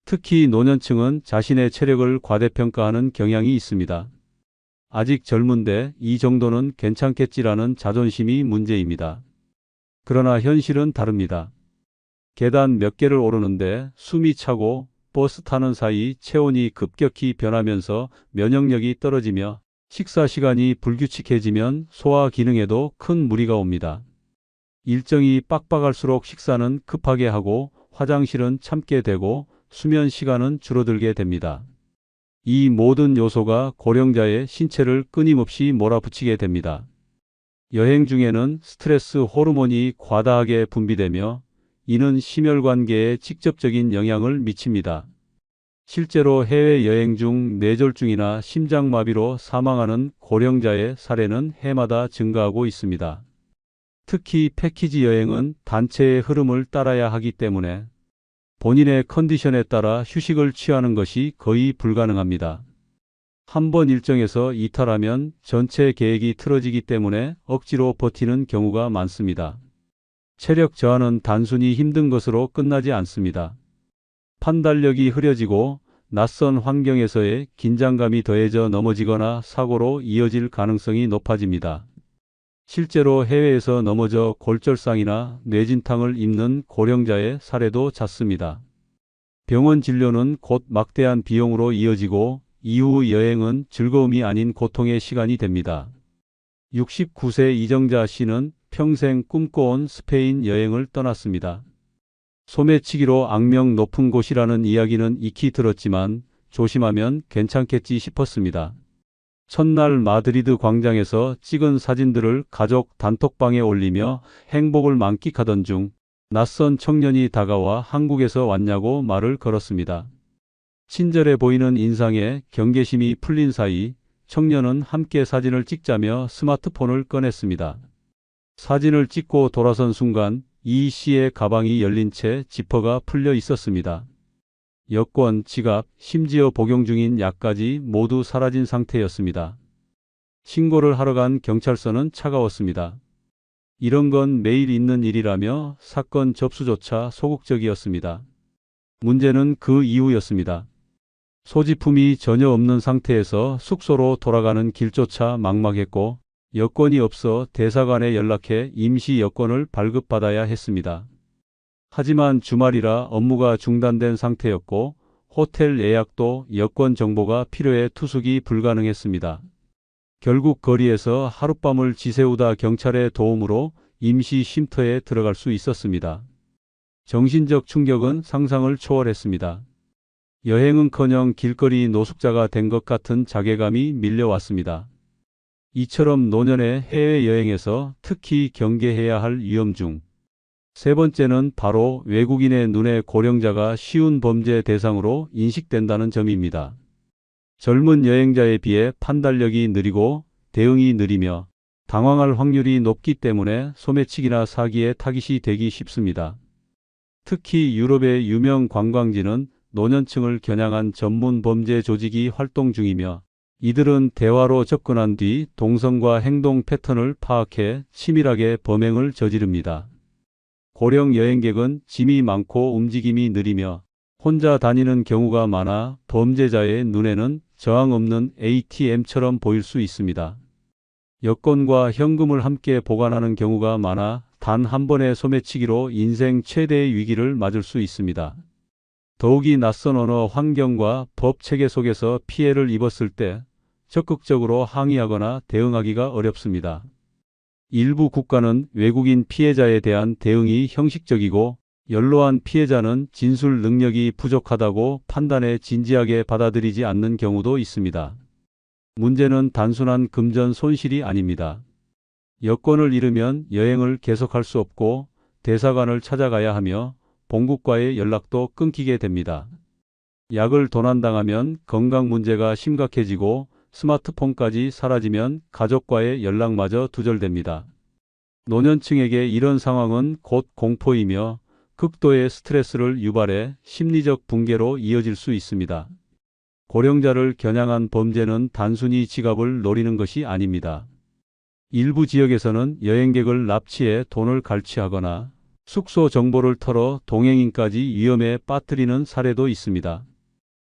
특히 노년층은 자신의 체력을 과대평가하는 경향이 있습니다. 아직 젊은데 이 정도는 괜찮겠지라는 자존심이 문제입니다. 그러나 현실은 다릅니다. 계단 몇 개를 오르는데 숨이 차고 버스 타는 사이 체온이 급격히 변하면서 면역력이 떨어지며 식사 시간이 불규칙해지면 소화 기능에도 큰 무리가 옵니다. 일정이 빡빡할수록 식사는 급하게 하고 화장실은 참게 되고 수면 시간은 줄어들게 됩니다. 이 모든 요소가 고령자의 신체를 끊임없이 몰아붙이게 됩니다. 여행 중에는 스트레스 호르몬이 과다하게 분비되며 이는 심혈관계에 직접적인 영향을 미칩니다. 실제로 해외여행 중 뇌졸중이나 심장마비로 사망하는 고령자의 사례는 해마다 증가하고 있습니다. 특히 패키지 여행은 단체의 흐름을 따라야 하기 때문에 본인의 컨디션에 따라 휴식을 취하는 것이 거의 불가능합니다. 한 번 일정에서 이탈하면 전체 계획이 틀어지기 때문에 억지로 버티는 경우가 많습니다. 체력 저하는 단순히 힘든 것으로 끝나지 않습니다. 판단력이 흐려지고 낯선 환경에서의 긴장감이 더해져 넘어지거나 사고로 이어질 가능성이 높아집니다. 실제로 해외에서 넘어져 골절상이나 뇌진탕을 입는 고령자의 사례도 잦습니다. 병원 진료는 곧 막대한 비용으로 이어지고 이후 여행은 즐거움이 아닌 고통의 시간이 됩니다. 69세 이정자 씨는 평생 꿈꿔온 스페인 여행을 떠났습니다. 소매치기로 악명 높은 곳이라는 이야기는 익히 들었지만 조심하면 괜찮겠지 싶었습니다. 첫날 마드리드 광장에서 찍은 사진들을 가족 단톡방에 올리며 행복을 만끽하던 중 낯선 청년이 다가와 한국에서 왔냐고 말을 걸었습니다. 친절해 보이는 인상에 경계심이 풀린 사이 청년은 함께 사진을 찍자며 스마트폰을 꺼냈습니다. 사진을 찍고 돌아선 순간 이 씨의 가방이 열린 채 지퍼가 풀려 있었습니다. 여권, 지갑, 심지어 복용 중인 약까지 모두 사라진 상태였습니다. 신고를 하러 간 경찰서는 차가웠습니다. 이런 건 매일 있는 일이라며 사건 접수조차 소극적이었습니다. 문제는 그 이후였습니다. 소지품이 전혀 없는 상태에서 숙소로 돌아가는 길조차 막막했고 여권이 없어 대사관에 연락해 임시 여권을 발급받아야 했습니다. 하지만 주말이라 업무가 중단된 상태였고 호텔 예약도 여권 정보가 필요해 투숙이 불가능했습니다. 결국 거리에서 하룻밤을 지새우다 경찰의 도움으로 임시 쉼터에 들어갈 수 있었습니다. 정신적 충격은 상상을 초월했습니다. 여행은커녕 길거리 노숙자가 된 것 같은 자괴감이 밀려왔습니다. 이처럼 노년의 해외여행에서 특히 경계해야 할 위험 중 세 번째는 바로 외국인의 눈에 고령자가 쉬운 범죄 대상으로 인식된다는 점입니다. 젊은 여행자에 비해 판단력이 느리고 대응이 느리며 당황할 확률이 높기 때문에 소매치기나 사기에 타깃이 되기 쉽습니다. 특히 유럽의 유명 관광지는 노년층을 겨냥한 전문 범죄 조직이 활동 중이며 이들은 대화로 접근한 뒤 동선과 행동 패턴을 파악해 치밀하게 범행을 저지릅니다. 고령 여행객은 짐이 많고 움직임이 느리며 혼자 다니는 경우가 많아 범죄자의 눈에는 저항 없는 ATM처럼 보일 수 있습니다. 여권과 현금을 함께 보관하는 경우가 많아 단 한 번의 소매치기로 인생 최대의 위기를 맞을 수 있습니다. 더욱이 낯선 언어 환경과 법 체계 속에서 피해를 입었을 때 적극적으로 항의하거나 대응하기가 어렵습니다. 일부 국가는 외국인 피해자에 대한 대응이 형식적이고 연로한 피해자는 진술 능력이 부족하다고 판단해 진지하게 받아들이지 않는 경우도 있습니다. 문제는 단순한 금전 손실이 아닙니다. 여권을 잃으면 여행을 계속할 수 없고 대사관을 찾아가야 하며 본국과의 연락도 끊기게 됩니다. 약을 도난당하면 건강 문제가 심각해지고 스마트폰까지 사라지면 가족과의 연락마저 두절됩니다. 노년층에게 이런 상황은 곧 공포이며 극도의 스트레스를 유발해 심리적 붕괴로 이어질 수 있습니다. 고령자를 겨냥한 범죄는 단순히 지갑을 노리는 것이 아닙니다. 일부 지역에서는 여행객을 납치해 돈을 갈취하거나 숙소 정보를 털어 동행인까지 위험에 빠뜨리는 사례도 있습니다.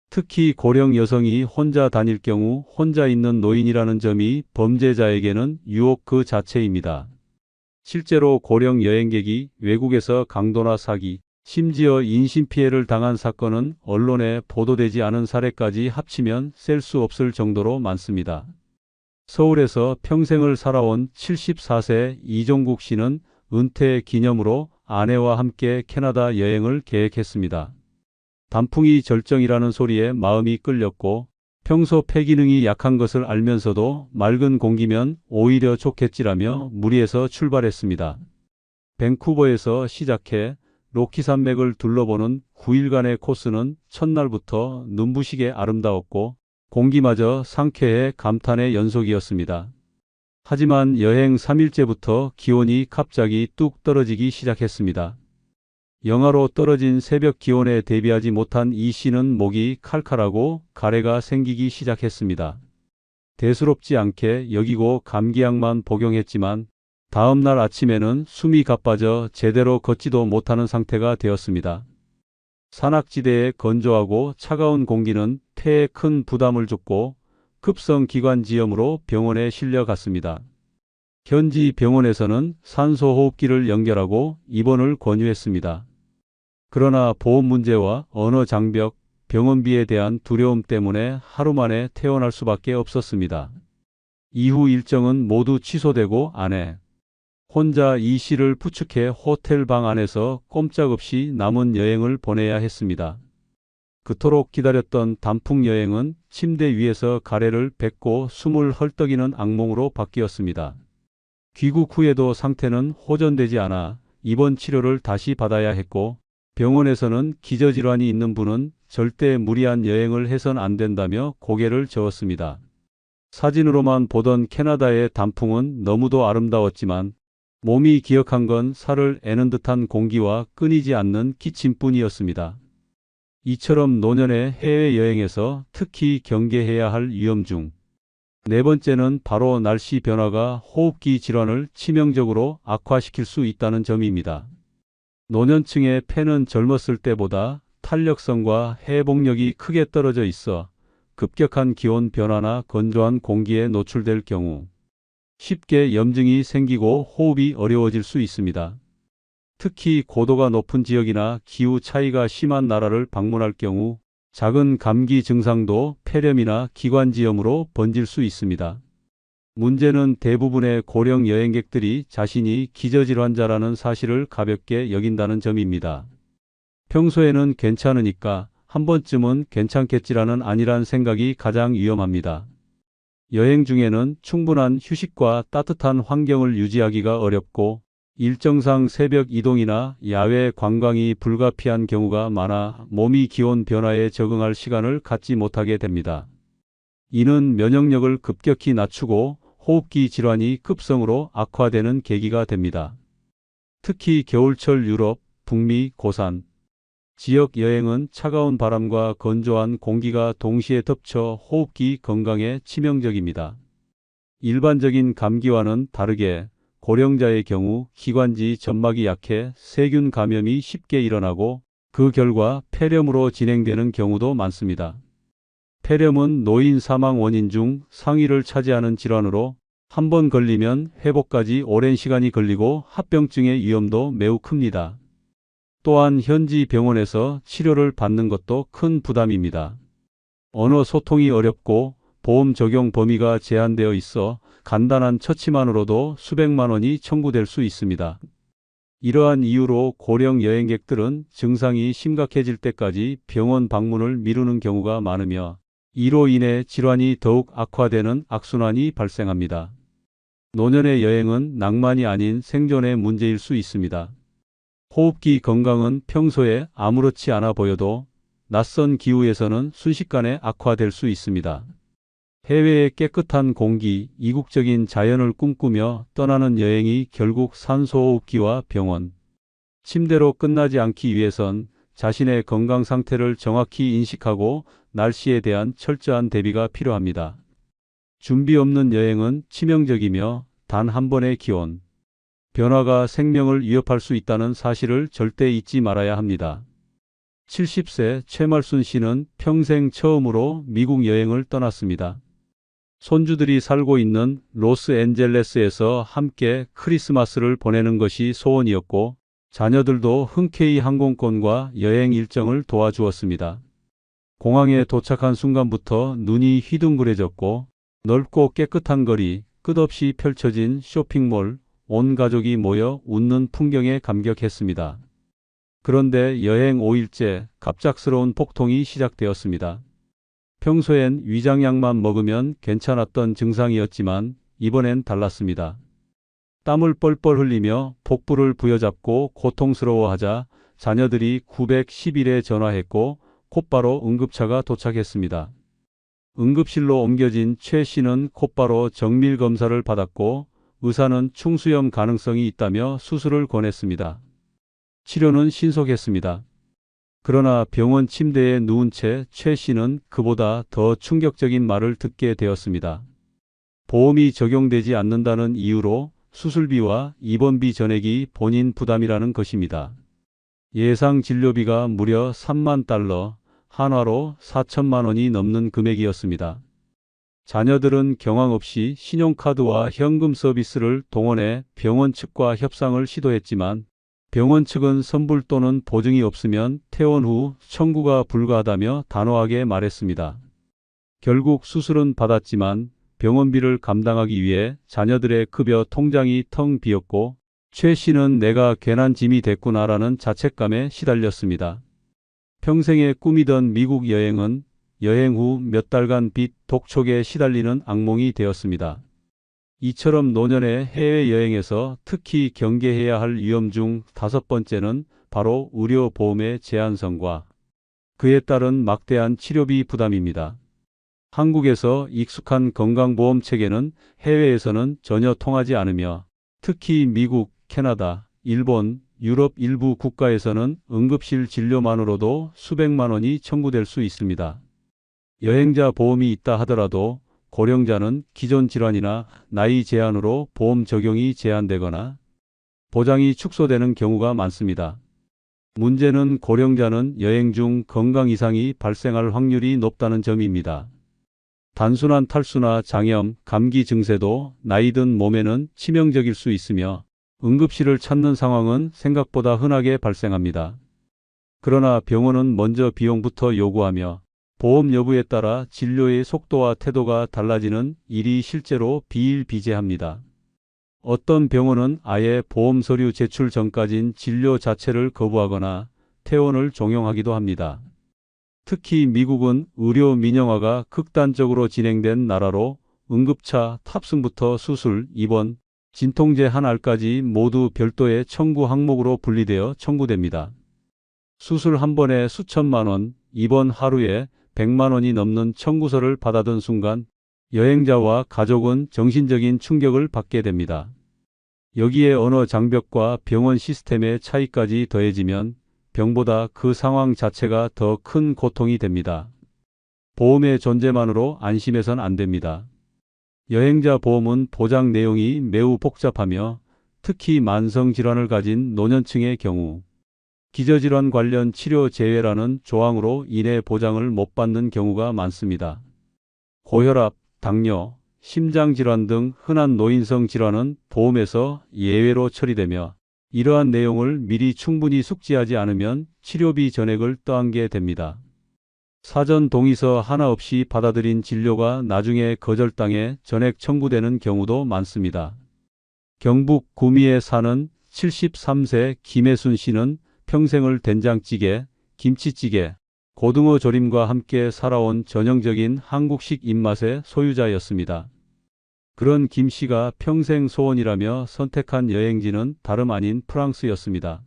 특히 고령 여성이 혼자 다닐 경우 혼자 있는 노인이라는 점이 범죄자에게는 유혹 그 자체입니다. 실제로 고령 여행객이 외국에서 강도나 사기, 심지어 인신피해를 당한 사건은 언론에 보도되지 않은 사례까지 합치면 셀 수 없을 정도로 많습니다. 서울에서 평생을 살아온 74세 이종국 씨는 은퇴 기념으로 아내와 함께 캐나다 여행을 계획했습니다. 단풍이 절정이라는 소리에 마음이 끌렸고 평소 폐기능이 약한 것을 알면서도 맑은 공기면 오히려 좋겠지라며 무리해서 출발했습니다. 밴쿠버에서 시작해 로키 산맥을 둘러보는 9일간의 코스는 첫날부터 눈부시게 아름다웠고 공기마저 상쾌해 감탄의 연속이었습니다. 하지만 여행 3일째부터 기온이 갑자기 뚝 떨어지기 시작했습니다. 영하로 떨어진 새벽 기온에 대비하지 못한 이 씨는 목이 칼칼하고 가래가 생기기 시작했습니다. 대수롭지 않게 여기고 감기약만 복용했지만 다음 날 아침에는 숨이 가빠져 제대로 걷지도 못하는 상태가 되었습니다. 산악지대의 건조하고 차가운 공기는 폐에 큰 부담을 줬고 급성기관지염으로 병원에 실려갔습니다. 현지 병원에서는 산소호흡기를 연결하고 입원을 권유했습니다. 그러나 보험 문제와 언어 장벽, 병원비에 대한 두려움 때문에 하루 만에 퇴원할 수밖에 없었습니다. 이후 일정은 모두 취소되고 아내 혼자 이 씨를 부축해 호텔 방 안에서 꼼짝없이 남은 여행을 보내야 했습니다. 그토록 기다렸던 단풍 여행은 침대 위에서 가래를 뱉고 숨을 헐떡이는 악몽으로 바뀌었습니다. 귀국 후에도 상태는 호전되지 않아 입원 치료를 다시 받아야 했고 병원에서는 기저질환이 있는 분은 절대 무리한 여행을 해선 안 된다며 고개를 저었습니다. 사진으로만 보던 캐나다의 단풍은 너무도 아름다웠지만 몸이 기억한 건 살을 애는 듯한 공기와 끊이지 않는 기침뿐이었습니다. 이처럼 노년의 해외여행에서 특히 경계해야 할 위험 중 네 번째는 바로 날씨 변화가 호흡기 질환을 치명적으로 악화시킬 수 있다는 점입니다. 노년층의 폐는 젊었을 때보다 탄력성과 회복력이 크게 떨어져 있어 급격한 기온 변화나 건조한 공기에 노출될 경우 쉽게 염증이 생기고 호흡이 어려워질 수 있습니다. 특히 고도가 높은 지역이나 기후 차이가 심한 나라를 방문할 경우 작은 감기 증상도 폐렴이나 기관지염으로 번질 수 있습니다. 문제는 대부분의 고령 여행객들이 자신이 기저질환자라는 사실을 가볍게 여긴다는 점입니다. 평소에는 괜찮으니까 한 번쯤은 괜찮겠지라는 안일한 생각이 가장 위험합니다. 여행 중에는 충분한 휴식과 따뜻한 환경을 유지하기가 어렵고 일정상 새벽 이동이나 야외 관광이 불가피한 경우가 많아 몸이 기온 변화에 적응할 시간을 갖지 못하게 됩니다. 이는 면역력을 급격히 낮추고 호흡기 질환이 급성으로 악화되는 계기가 됩니다. 특히 겨울철 유럽, 북미, 고산 지역 여행은 차가운 바람과 건조한 공기가 동시에 덮쳐 호흡기 건강에 치명적입니다. 일반적인 감기와는 다르게 고령자의 경우 기관지 점막이 약해 세균 감염이 쉽게 일어나고 그 결과 폐렴으로 진행되는 경우도 많습니다. 폐렴은 노인 사망 원인 중 상위를 차지하는 질환으로 한 번 걸리면 회복까지 오랜 시간이 걸리고 합병증의 위험도 매우 큽니다. 또한 현지 병원에서 치료를 받는 것도 큰 부담입니다. 언어 소통이 어렵고 보험 적용 범위가 제한되어 있어 간단한 처치만으로도 수백만 원이 청구될 수 있습니다. 이러한 이유로 고령 여행객들은 증상이 심각해질 때까지 병원 방문을 미루는 경우가 많으며 이로 인해 질환이 더욱 악화되는 악순환이 발생합니다. 노년의 여행은 낭만이 아닌 생존의 문제일 수 있습니다. 호흡기 건강은 평소에 아무렇지 않아 보여도 낯선 기후에서는 순식간에 악화될 수 있습니다. 해외의 깨끗한 공기, 이국적인 자연을 꿈꾸며 떠나는 여행이 결국 산소호흡기와 병원, 침대로 끝나지 않기 위해선 자신의 건강 상태를 정확히 인식하고 날씨에 대한 철저한 대비가 필요합니다. 준비 없는 여행은 치명적이며 단 한 번의 기온 변화가 생명을 위협할 수 있다는 사실을 절대 잊지 말아야 합니다. 70세 최말순 씨는 평생 처음으로 미국 여행을 떠났습니다. 손주들이 살고 있는 로스앤젤레스에서 함께 크리스마스를 보내는 것이 소원이었고 자녀들도 흔쾌히 항공권과 여행 일정을 도와주었습니다. 공항에 도착한 순간부터 눈이 휘둥그레졌고 넓고 깨끗한 거리, 끝없이 펼쳐진 쇼핑몰, 온 가족이 모여 웃는 풍경에 감격했습니다. 그런데 여행 5일째 갑작스러운 폭통이 시작되었습니다. 평소엔 위장약만 먹으면 괜찮았던 증상이었지만 이번엔 달랐습니다. 땀을 뻘뻘 흘리며 복부를 부여잡고 고통스러워하자 자녀들이 911에 전화했고 곧바로 응급차가 도착했습니다. 응급실로 옮겨진 최 씨는 곧바로 정밀 검사를 받았고 의사는 충수염 가능성이 있다며 수술을 권했습니다. 치료는 신속했습니다. 그러나 병원 침대에 누운 채 최 씨는 그보다 더 충격적인 말을 듣게 되었습니다. 보험이 적용되지 않는다는 이유로 수술비와 입원비 전액이 본인 부담이라는 것입니다. 예상 진료비가 무려 3만 달러, 한화로 4천만 원이 넘는 금액이었습니다. 자녀들은 경황 없이 신용카드와 현금 서비스를 동원해 병원 측과 협상을 시도했지만 병원 측은 선불 또는 보증이 없으면 퇴원 후 청구가 불가하다며 단호하게 말했습니다. 결국 수술은 받았지만 병원비를 감당하기 위해 자녀들의 급여 통장이 텅 비었고 최 씨는 내가 괜한 짐이 됐구나라는 자책감에 시달렸습니다. 평생에 꿈이던 미국 여행은 여행 후 몇 달간 빚 독촉에 시달리는 악몽이 되었습니다. 이처럼 노년의 해외여행에서 특히 경계해야 할 위험 중 다섯 번째는 바로 의료보험의 제한성과 그에 따른 막대한 치료비 부담입니다. 한국에서 익숙한 건강보험 체계는 해외에서는 전혀 통하지 않으며 특히 미국, 캐나다, 일본, 유럽 일부 국가에서는 응급실 진료만으로도 수백만 원이 청구될 수 있습니다. 여행자 보험이 있다 하더라도 고령자는 기존 질환이나 나이 제한으로 보험 적용이 제한되거나 보장이 축소되는 경우가 많습니다. 문제는 고령자는 여행 중 건강 이상이 발생할 확률이 높다는 점입니다. 단순한 탈수나 장염, 감기 증세도 나이 든 몸에는 치명적일 수 있으며 응급실을 찾는 상황은 생각보다 흔하게 발생합니다. 그러나 병원은 먼저 비용부터 요구하며 보험 여부에 따라 진료의 속도와 태도가 달라지는 일이 실제로 비일비재합니다. 어떤 병원은 아예 보험 서류 제출 전까진 진료 자체를 거부하거나 퇴원을 종용하기도 합니다. 특히 미국은 의료 민영화가 극단적으로 진행된 나라로 응급차 탑승부터 수술, 입원, 진통제 한 알까지 모두 별도의 청구 항목으로 분리되어 청구됩니다. 수술 한 번에 수천만 원, 입원 하루에 100만 원이 넘는 청구서를 받아든 순간 여행자와 가족은 정신적인 충격을 받게 됩니다. 여기에 언어 장벽과 병원 시스템의 차이까지 더해지면 병보다 그 상황 자체가 더 큰 고통이 됩니다. 보험의 존재만으로 안심해선 안 됩니다. 여행자 보험은 보장 내용이 매우 복잡하며 특히 만성질환을 가진 노년층의 경우 기저질환 관련 치료 제외라는 조항으로 인해 보장을 못 받는 경우가 많습니다. 고혈압, 당뇨, 심장질환 등 흔한 노인성 질환은 보험에서 예외로 처리되며 이러한 내용을 미리 충분히 숙지하지 않으면 치료비 전액을 떠안게 됩니다. 사전 동의서 하나 없이 받아들인 진료가 나중에 거절당해 전액 청구되는 경우도 많습니다. 경북 구미에 사는 73세 김혜순 씨는 평생을 된장찌개, 김치찌개, 고등어 조림과 함께 살아온 전형적인 한국식 입맛의 소유자였습니다. 그런 김 씨가 평생 소원이라며 선택한 여행지는 다름 아닌 프랑스였습니다.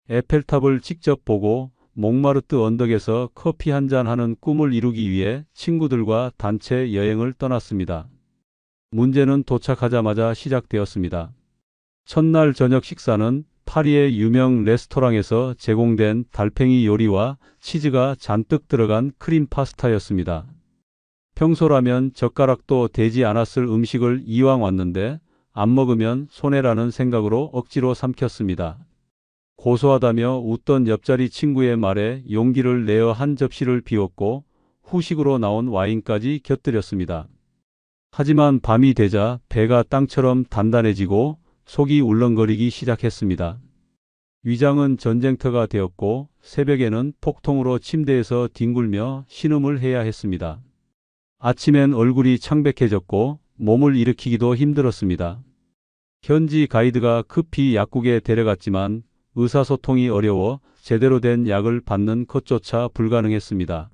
에펠탑을 직접 보고 몽마르트 언덕에서 커피 한잔 하는 꿈을 이루기 위해 친구들과 단체 여행을 떠났습니다. 문제는 도착하자마자 시작되었습니다. 첫날 저녁 식사는 파리의 유명 레스토랑에서 제공된 달팽이 요리와 치즈가 잔뜩 들어간 크림 파스타였습니다. 평소라면 젓가락도 대지 않았을 음식을 이왕 왔는데 안 먹으면 손해라는 생각으로 억지로 삼켰습니다. 고소하다며 웃던 옆자리 친구의 말에 용기를 내어 한 접시를 비웠고 후식으로 나온 와인까지 곁들였습니다. 하지만 밤이 되자 배가 땅처럼 단단해지고 속이 울렁거리기 시작했습니다. 위장은 전쟁터가 되었고 새벽에는 폭통으로 침대에서 뒹굴며 신음을 해야 했습니다. 아침엔 얼굴이 창백해졌고 몸을 일으키기도 힘들었습니다. 현지 가이드가 급히 약국에 데려갔지만 의사소통이 어려워 제대로 된 약을 받는 것조차 불가능했습니다.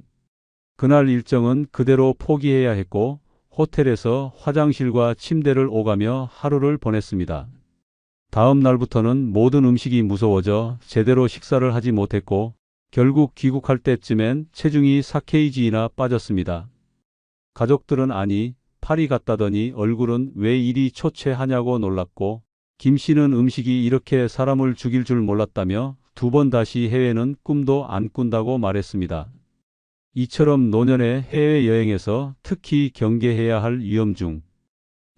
그날 일정은 그대로 포기해야 했고 호텔에서 화장실과 침대를 오가며 하루를 보냈습니다. 다음 날부터는 모든 음식이 무서워져 제대로 식사를 하지 못했고 결국 귀국할 때쯤엔 체중이 4kg나 빠졌습니다. 가족들은 아니 파리 갔다더니 얼굴은 왜 이리 초췌하냐고 놀랐고 김 씨는 음식이 이렇게 사람을 죽일 줄 몰랐다며 2번 다시 해외는 꿈도 안 꾼다고 말했습니다. 이처럼 노년의 해외여행에서 특히 경계해야 할 위험 중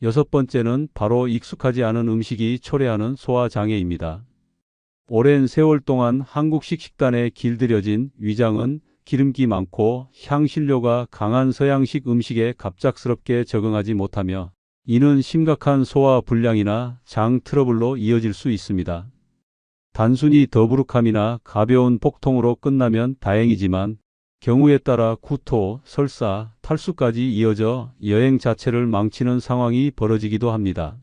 6번째는 바로 익숙하지 않은 음식이 초래하는 소화장애입니다. 오랜 세월 동안 한국식 식단에 길들여진 위장은 기름기 많고 향신료가 강한 서양식 음식에 갑작스럽게 적응하지 못하며 이는 심각한 소화 불량이나 장 트러블로 이어질 수 있습니다. 단순히 더부룩함이나 가벼운 복통으로 끝나면 다행이지만 경우에 따라 구토, 설사, 탈수까지 이어져 여행 자체를 망치는 상황이 벌어지기도 합니다.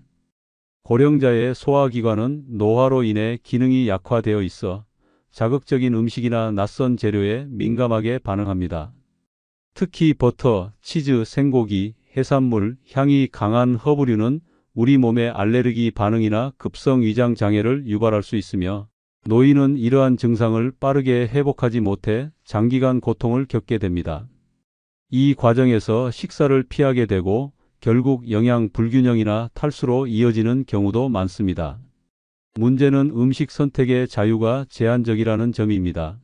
고령자의 소화기관은 노화로 인해 기능이 약화되어 있어 자극적인 음식이나 낯선 재료에 민감하게 반응합니다. 특히 버터, 치즈, 생고기, 해산물, 향이 강한 허브류는 우리 몸의 알레르기 반응이나 급성 위장 장애를 유발할 수 있으며 노인은 이러한 증상을 빠르게 회복하지 못해 장기간 고통을 겪게 됩니다. 이 과정에서 식사를 피하게 되고 결국 영양 불균형이나 탈수로 이어지는 경우도 많습니다. 문제는 음식 선택의 자유가 제한적이라는 점입니다.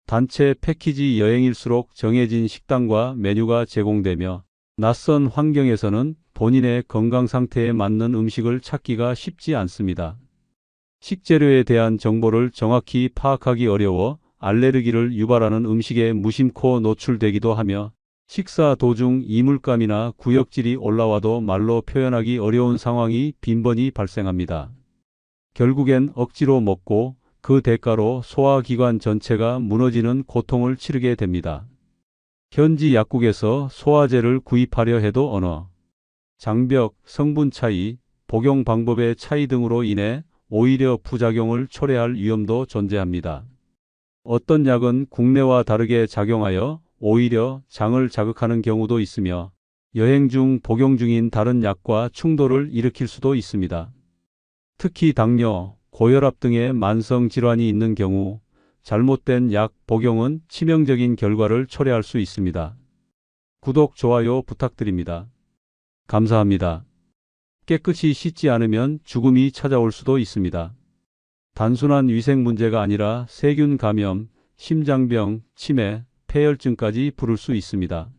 단체 패키지 여행일수록 정해진 식단과 메뉴가 제공되며 낯선 환경에서는 본인의 건강 상태에 맞는 음식을 찾기가 쉽지 않습니다. 식재료에 대한 정보를 정확히 파악하기 어려워 알레르기를 유발하는 음식에 무심코 노출되기도 하며 식사 도중 이물감이나 구역질이 올라와도 말로 표현하기 어려운 상황이 빈번히 발생합니다. 결국엔 억지로 먹고 그 대가로 소화기관 전체가 무너지는 고통을 치르게 됩니다. 현지 약국에서 소화제를 구입하려 해도 언어, 장벽, 성분 차이, 복용 방법의 차이 등으로 인해 오히려 부작용을 초래할 위험도 존재합니다. 어떤 약은 국내와 다르게 작용하여 오히려 장을 자극하는 경우도 있으며 여행 중 복용 중인 다른 약과 충돌을 일으킬 수도 있습니다. 특히 당뇨, 고혈압 등의 만성 질환이 있는 경우 잘못된 약 복용은 치명적인 결과를 초래할 수 있습니다. 구독, 좋아요 부탁드립니다. 감사합니다. 깨끗이 씻지 않으면 죽음이 찾아올 수도 있습니다. 단순한 위생 문제가 아니라 세균 감염, 심장병, 치매, 폐혈증까지 부를 수 있습니다.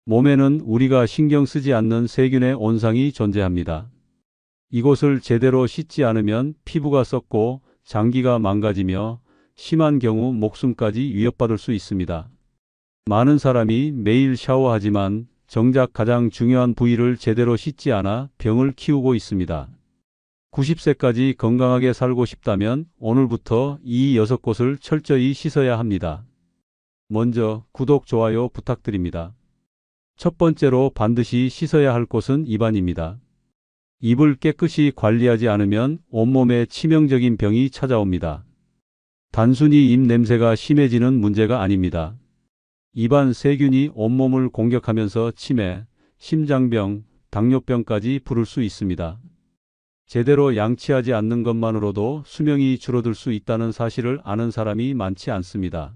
몸에는 우리가 신경 쓰지 않는 세균의 온상이 존재합니다. 이곳을 제대로 씻지 않으면 피부가 썩고 장기가 망가지며 심한 경우 목숨까지 위협받을 수 있습니다. 많은 사람이 매일 샤워하지만 정작 가장 중요한 부위를 제대로 씻지 않아 병을 키우고 있습니다. 90세까지 건강하게 살고 싶다면 오늘부터 이 6곳을 철저히 씻어야 합니다. 먼저 구독, 좋아요 부탁드립니다. 첫 번째로 반드시 씻어야 할 곳은 입안입니다. 입을 깨끗이 관리하지 않으면 온몸에 치명적인 병이 찾아옵니다. 단순히 입 냄새가 심해지는 문제가 아닙니다. 입안 세균이 온몸을 공격하면서 치매, 심장병, 당뇨병까지 부를 수 있습니다. 제대로 양치하지 않는 것만으로도 수명이 줄어들 수 있다는 사실을 아는 사람이 많지 않습니다.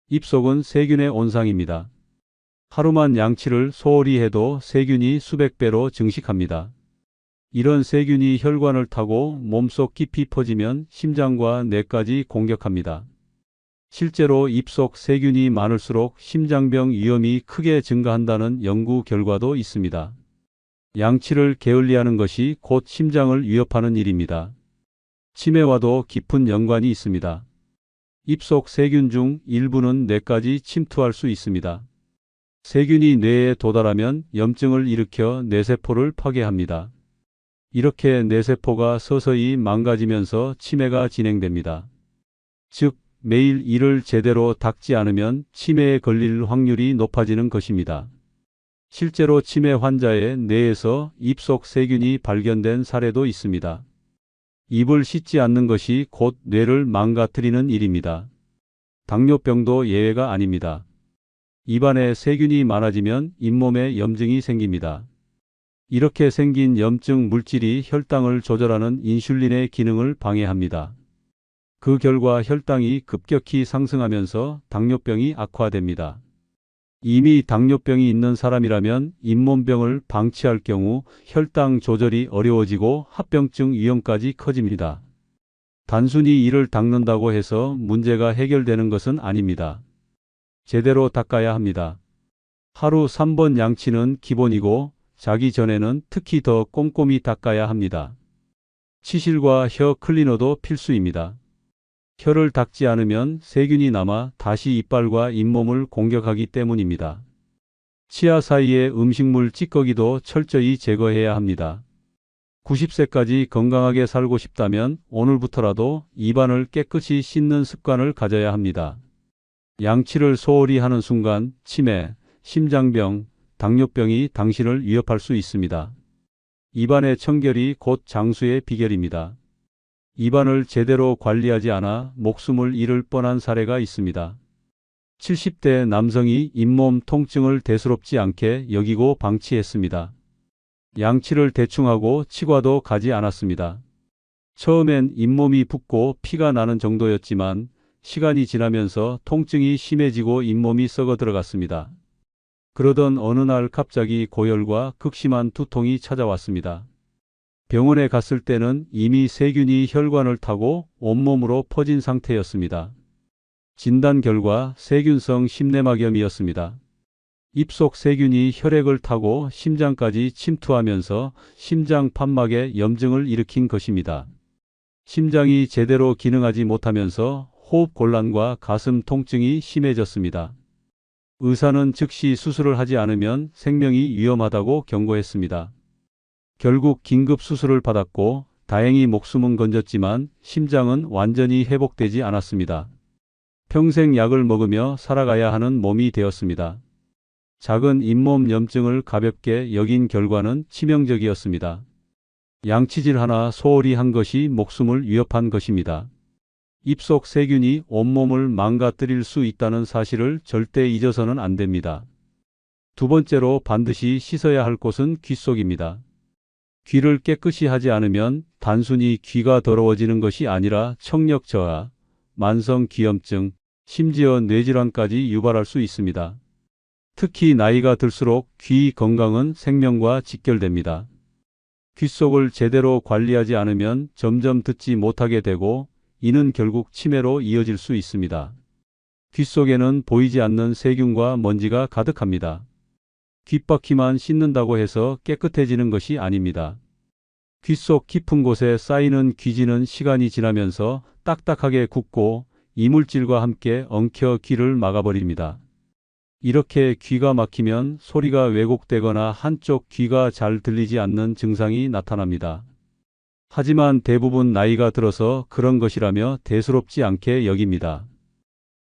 입속은 세균의 온상입니다. 하루만 양치를 소홀히 해도 세균이 수백 배로 증식합니다. 이런 세균이 혈관을 타고 몸속 깊이 퍼지면 심장과 뇌까지 공격합니다. 실제로 입속 세균이 많을수록 심장병 위험이 크게 증가한다는 연구 결과도 있습니다. 양치를 게을리하는 것이 곧 심장을 위협하는 일입니다. 치매와도 깊은 연관이 있습니다. 입속 세균 중 일부는 뇌까지 침투할 수 있습니다. 세균이 뇌에 도달하면 염증을 일으켜 뇌세포를 파괴합니다. 이렇게 뇌세포가 서서히 망가지면서 치매가 진행됩니다. 즉, 매일 이를 제대로 닦지 않으면 치매에 걸릴 확률이 높아지는 것입니다. 실제로 치매 환자의 뇌에서 입속 세균이 발견된 사례도 있습니다. 입을 씻지 않는 것이 곧 뇌를 망가뜨리는 일입니다. 당뇨병도 예외가 아닙니다. 입안에 세균이 많아지면 잇몸에 염증이 생깁니다. 이렇게 생긴 염증 물질이 혈당을 조절하는 인슐린의 기능을 방해합니다. 그 결과 혈당이 급격히 상승하면서 당뇨병이 악화됩니다. 이미 당뇨병이 있는 사람이라면 잇몸병을 방치할 경우 혈당 조절이 어려워지고 합병증 위험까지 커집니다. 단순히 이를 닦는다고 해서 문제가 해결되는 것은 아닙니다. 제대로 닦아야 합니다. 하루 3번 양치는 기본이고 자기 전에는 특히 더 꼼꼼히 닦아야 합니다. 치실과 혀 클리너도 필수입니다. 혀를 닦지 않으면 세균이 남아 다시 이빨과 잇몸을 공격하기 때문입니다. 치아 사이의 음식물 찌꺼기도 철저히 제거해야 합니다. 90세까지 건강하게 살고 싶다면 오늘부터라도 입안을 깨끗이 씻는 습관을 가져야 합니다. 양치를 소홀히 하는 순간 치매, 심장병, 당뇨병이 당신을 위협할 수 있습니다. 입안의 청결이 곧 장수의 비결입니다. 입안을 제대로 관리하지 않아 목숨을 잃을 뻔한 사례가 있습니다. 70대 남성이 잇몸 통증을 대수롭지 않게 여기고 방치했습니다. 양치를 대충 하고 치과도 가지 않았습니다. 처음엔 잇몸이 붓고 피가 나는 정도였지만 시간이 지나면서 통증이 심해지고 잇몸이 썩어 들어갔습니다. 그러던 어느 날 갑자기 고열과 극심한 두통이 찾아왔습니다. 병원에 갔을 때는 이미 세균이 혈관을 타고 온몸으로 퍼진 상태였습니다. 진단 결과 세균성 심내막염이었습니다. 입속 세균이 혈액을 타고 심장까지 침투하면서 심장 판막에 염증을 일으킨 것입니다. 심장이 제대로 기능하지 못하면서 호흡 곤란과 가슴 통증이 심해졌습니다. 의사는 즉시 수술을 하지 않으면 생명이 위험하다고 경고했습니다. 결국 긴급 수술을 받았고 다행히 목숨은 건졌지만 심장은 완전히 회복되지 않았습니다. 평생 약을 먹으며 살아가야 하는 몸이 되었습니다. 작은 잇몸 염증을 가볍게 여긴 결과는 치명적이었습니다. 양치질 하나 소홀히 한 것이 목숨을 위협한 것입니다. 입속 세균이 온몸을 망가뜨릴 수 있다는 사실을 절대 잊어서는 안 됩니다. 두 번째로 반드시 씻어야 할 곳은 귀 속입니다. 귀를 깨끗이 하지 않으면 단순히 귀가 더러워지는 것이 아니라 청력 저하, 만성 기염증, 심지어 뇌질환까지 유발할 수 있습니다. 특히 나이가 들수록 귀 건강은 생명과 직결됩니다. 귀 속을 제대로 관리하지 않으면 점점 듣지 못하게 되고 이는 결국 치매로 이어질 수 있습니다. 귀 속에는 보이지 않는 세균과 먼지가 가득합니다. 귓바퀴만 씻는다고 해서 깨끗해지는 것이 아닙니다. 귀 속 깊은 곳에 쌓이는 귀지는 시간이 지나면서 딱딱하게 굳고 이물질과 함께 엉켜 귀를 막아버립니다. 이렇게 귀가 막히면 소리가 왜곡되거나 한쪽 귀가 잘 들리지 않는 증상이 나타납니다. 하지만 대부분 나이가 들어서 그런 것이라며 대수롭지 않게 여깁니다.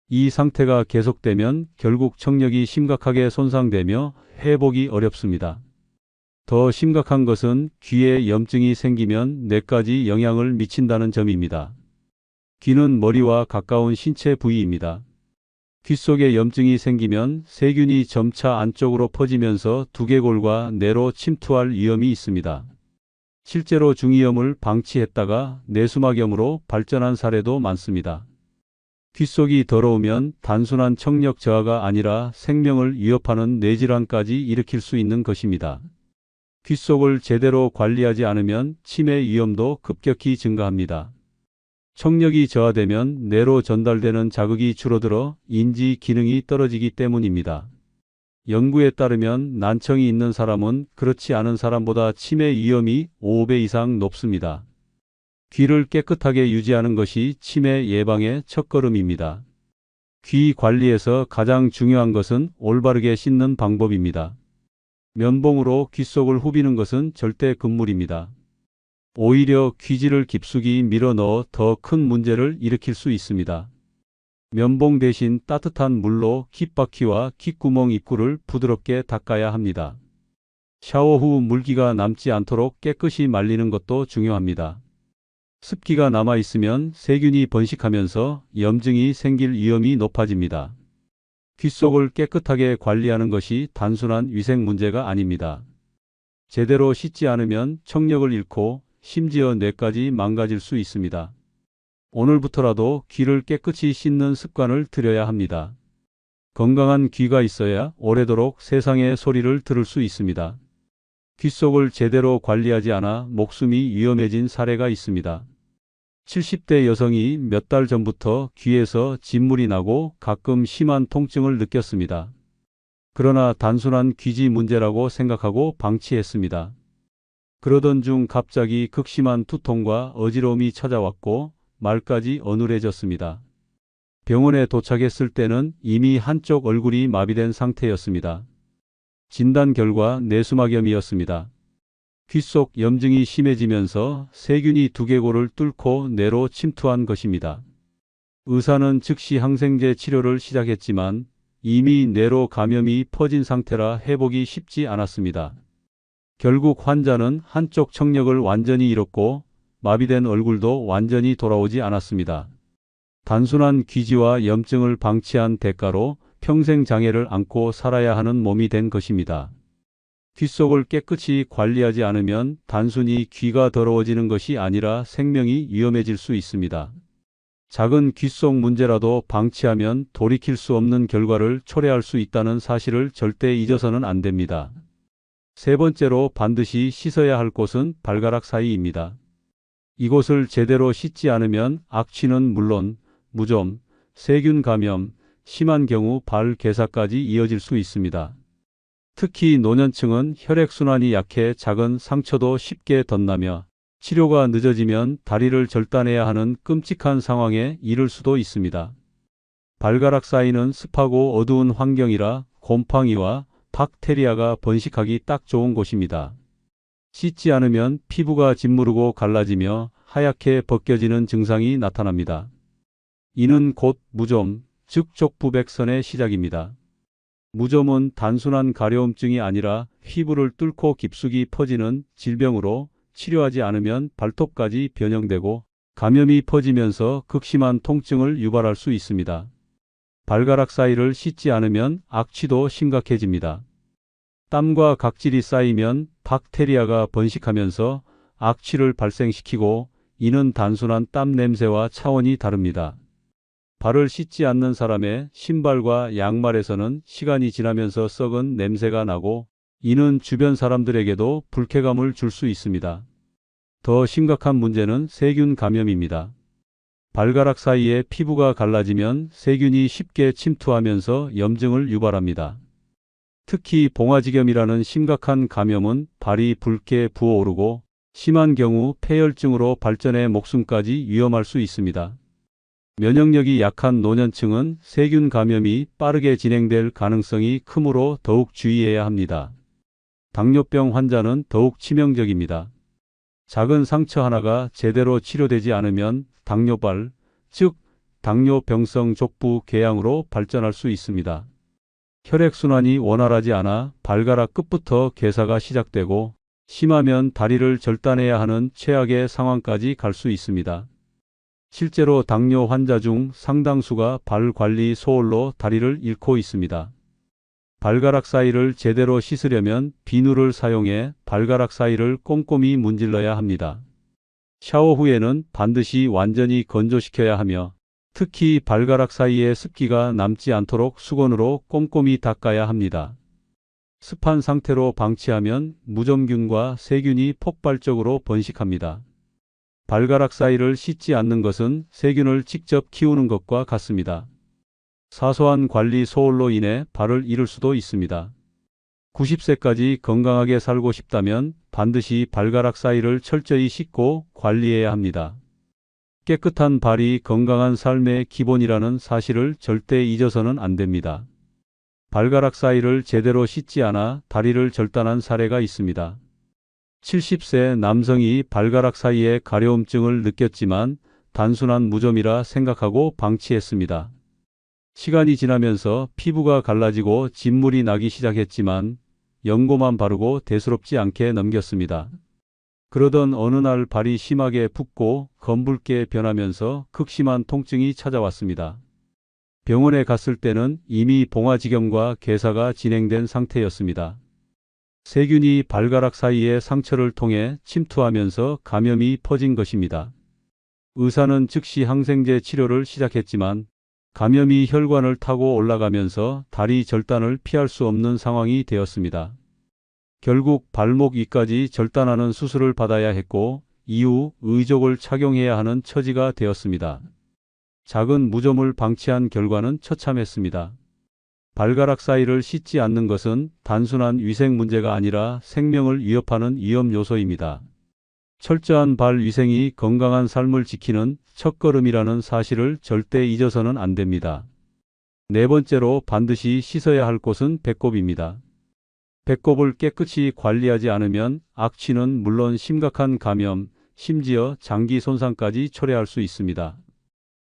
이 상태가 계속되면 결국 청력이 심각하게 손상되며 회복이 어렵습니다. 더 심각한 것은 귀에 염증이 생기면 뇌까지 영향을 미친다는 점입니다. 귀는 머리와 가까운 신체 부위입니다. 귀 속에 염증이 생기면 세균이 점차 안쪽으로 퍼지면서 두개골과 뇌로 침투할 위험이 있습니다. 실제로 중이염을 방치했다가 뇌수막염으로 발전한 사례도 많습니다. 귀 속이 더러우면 단순한 청력 저하가 아니라 생명을 위협하는 뇌질환까지 일으킬 수 있는 것입니다. 귀 속을 제대로 관리하지 않으면 치매 위험도 급격히 증가합니다. 청력이 저하되면 뇌로 전달되는 자극이 줄어들어 인지 기능이 떨어지기 때문입니다. 연구에 따르면 난청이 있는 사람은 그렇지 않은 사람보다 치매 위험이 5배 이상 높습니다. 귀를 깨끗하게 유지하는 것이 치매 예방의 첫걸음입니다. 귀 관리에서 가장 중요한 것은 올바르게 씻는 방법입니다. 면봉으로 귀 속을 후비는 것은 절대 금물입니다. 오히려 귀지를 깊숙이 밀어넣어 더 큰 문제를 일으킬 수 있습니다. 면봉 대신 따뜻한 물로 귓바퀴와 귓구멍 입구를 부드럽게 닦아야 합니다. 샤워 후 물기가 남지 않도록 깨끗이 말리는 것도 중요합니다. 습기가 남아 있으면 세균이 번식하면서 염증이 생길 위험이 높아집니다. 귀 속을 깨끗하게 관리하는 것이 단순한 위생 문제가 아닙니다. 제대로 씻지 않으면 청력을 잃고 심지어 뇌까지 망가질 수 있습니다. 오늘부터라도 귀를 깨끗이 씻는 습관을 들여야 합니다. 건강한 귀가 있어야 오래도록 세상의 소리를 들을 수 있습니다. 귀 속을 제대로 관리하지 않아 목숨이 위험해진 사례가 있습니다. 70대 여성이 몇 달 전부터 귀에서 진물이 나고 가끔 심한 통증을 느꼈습니다. 그러나 단순한 귀지 문제라고 생각하고 방치했습니다. 그러던 중 갑자기 극심한 두통과 어지러움이 찾아왔고 말까지 어눌해졌습니다. 병원에 도착했을 때는 이미 한쪽 얼굴이 마비된 상태였습니다. 진단 결과 뇌수막염이었습니다. 귀 속 염증이 심해지면서 세균이 두개골을 뚫고 뇌로 침투한 것입니다. 의사는 즉시 항생제 치료를 시작했지만 이미 뇌로 감염이 퍼진 상태라 회복이 쉽지 않았습니다. 결국 환자는 한쪽 청력을 완전히 잃었고 마비된 얼굴도 완전히 돌아오지 않았습니다. 단순한 귀지와 염증을 방치한 대가로 평생 장애를 안고 살아야 하는 몸이 된 것입니다. 귀 속을 깨끗이 관리하지 않으면 단순히 귀가 더러워지는 것이 아니라 생명이 위험해질 수 있습니다. 작은 귀 속 문제라도 방치하면 돌이킬 수 없는 결과를 초래할 수 있다는 사실을 절대 잊어서는 안 됩니다. 세 번째로 반드시 씻어야 할 곳은 발가락 사이입니다. 이곳을 제대로 씻지 않으면 악취는 물론 무좀, 세균 감염, 심한 경우 발 괴사까지 이어질 수 있습니다. 특히 노년층은 혈액순환이 약해 작은 상처도 쉽게 덧나며 치료가 늦어지면 다리를 절단해야 하는 끔찍한 상황에 이를 수도 있습니다. 발가락 사이는 습하고 어두운 환경이라 곰팡이와 박테리아가 번식하기 딱 좋은 곳입니다. 씻지 않으면 피부가 짓무르고 갈라지며 하얗게 벗겨지는 증상이 나타납니다. 이는 곧 무좀, 즉 족부백선의 시작입니다. 무좀은 단순한 가려움증이 아니라 피부를 뚫고 깊숙이 퍼지는 질병으로 치료하지 않으면 발톱까지 변형되고 감염이 퍼지면서 극심한 통증을 유발할 수 있습니다. 발가락 사이를 씻지 않으면 악취도 심각해집니다. 땀과 각질이 쌓이면 박테리아가 번식하면서 악취를 발생시키고 이는 단순한 땀 냄새와 차원이 다릅니다. 발을 씻지 않는 사람의 신발과 양말에서는 시간이 지나면서 썩은 냄새가 나고 이는 주변 사람들에게도 불쾌감을 줄 수 있습니다. 더 심각한 문제는 세균 감염입니다. 발가락 사이에 피부가 갈라지면 세균이 쉽게 침투하면서 염증을 유발합니다. 특히 봉화지겸이라는 심각한 감염은 발이 붉게 부어오르고 심한 경우 폐혈증으로 발전해 목숨까지 위험할 수 있습니다. 면역력이 약한 노년층은 세균 감염이 빠르게 진행될 가능성이 크므로 더욱 주의해야 합니다. 당뇨병 환자는 더욱 치명적입니다. 작은 상처 하나가 제대로 치료되지 않으면 당뇨발, 즉 당뇨병성 족부 궤양으로 발전할 수 있습니다. 혈액순환이 원활하지 않아 발가락 끝부터 괴사가 시작되고 심하면 다리를 절단해야 하는 최악의 상황까지 갈 수 있습니다. 실제로 당뇨 환자 중 상당수가 발 관리 소홀로 다리를 잃고 있습니다. 발가락 사이를 제대로 씻으려면 비누를 사용해 발가락 사이를 꼼꼼히 문질러야 합니다. 샤워 후에는 반드시 완전히 건조시켜야 하며 특히 발가락 사이에 습기가 남지 않도록 수건으로 꼼꼼히 닦아야 합니다. 습한 상태로 방치하면 무좀균과 세균이 폭발적으로 번식합니다. 발가락 사이를 씻지 않는 것은 세균을 직접 키우는 것과 같습니다. 사소한 관리 소홀로 인해 발을 잃을 수도 있습니다. 90세까지 건강하게 살고 싶다면 반드시 발가락 사이를 철저히 씻고 관리해야 합니다. 깨끗한 발이 건강한 삶의 기본이라는 사실을 절대 잊어서는 안 됩니다. 발가락 사이를 제대로 씻지 않아 다리를 절단한 사례가 있습니다. 70세 남성이 발가락 사이에 가려움증을 느꼈지만 단순한 무좀이라 생각하고 방치했습니다. 시간이 지나면서 피부가 갈라지고 진물이 나기 시작했지만 연고만 바르고 대수롭지 않게 넘겼습니다. 그러던 어느 날 발이 심하게 붓고 검붉게 변하면서 극심한 통증이 찾아왔습니다. 병원에 갔을 때는 이미 봉화지겸과 괴사가 진행된 상태였습니다. 세균이 발가락 사이의 상처를 통해 침투하면서 감염이 퍼진 것입니다. 의사는 즉시 항생제 치료를 시작했지만 감염이 혈관을 타고 올라가면서 다리 절단을 피할 수 없는 상황이 되었습니다. 결국 발목 위까지 절단하는 수술을 받아야 했고 이후 의족을 착용해야 하는 처지가 되었습니다. 작은 무좀을 방치한 결과는 처참했습니다. 발가락 사이를 씻지 않는 것은 단순한 위생 문제가 아니라 생명을 위협하는 위험 요소입니다. 철저한 발 위생이 건강한 삶을 지키는 첫걸음이라는 사실을 절대 잊어서는 안 됩니다. 네 번째로 반드시 씻어야 할 곳은 배꼽입니다. 배꼽을 깨끗이 관리하지 않으면 악취는 물론 심각한 감염, 심지어 장기 손상까지 초래할 수 있습니다.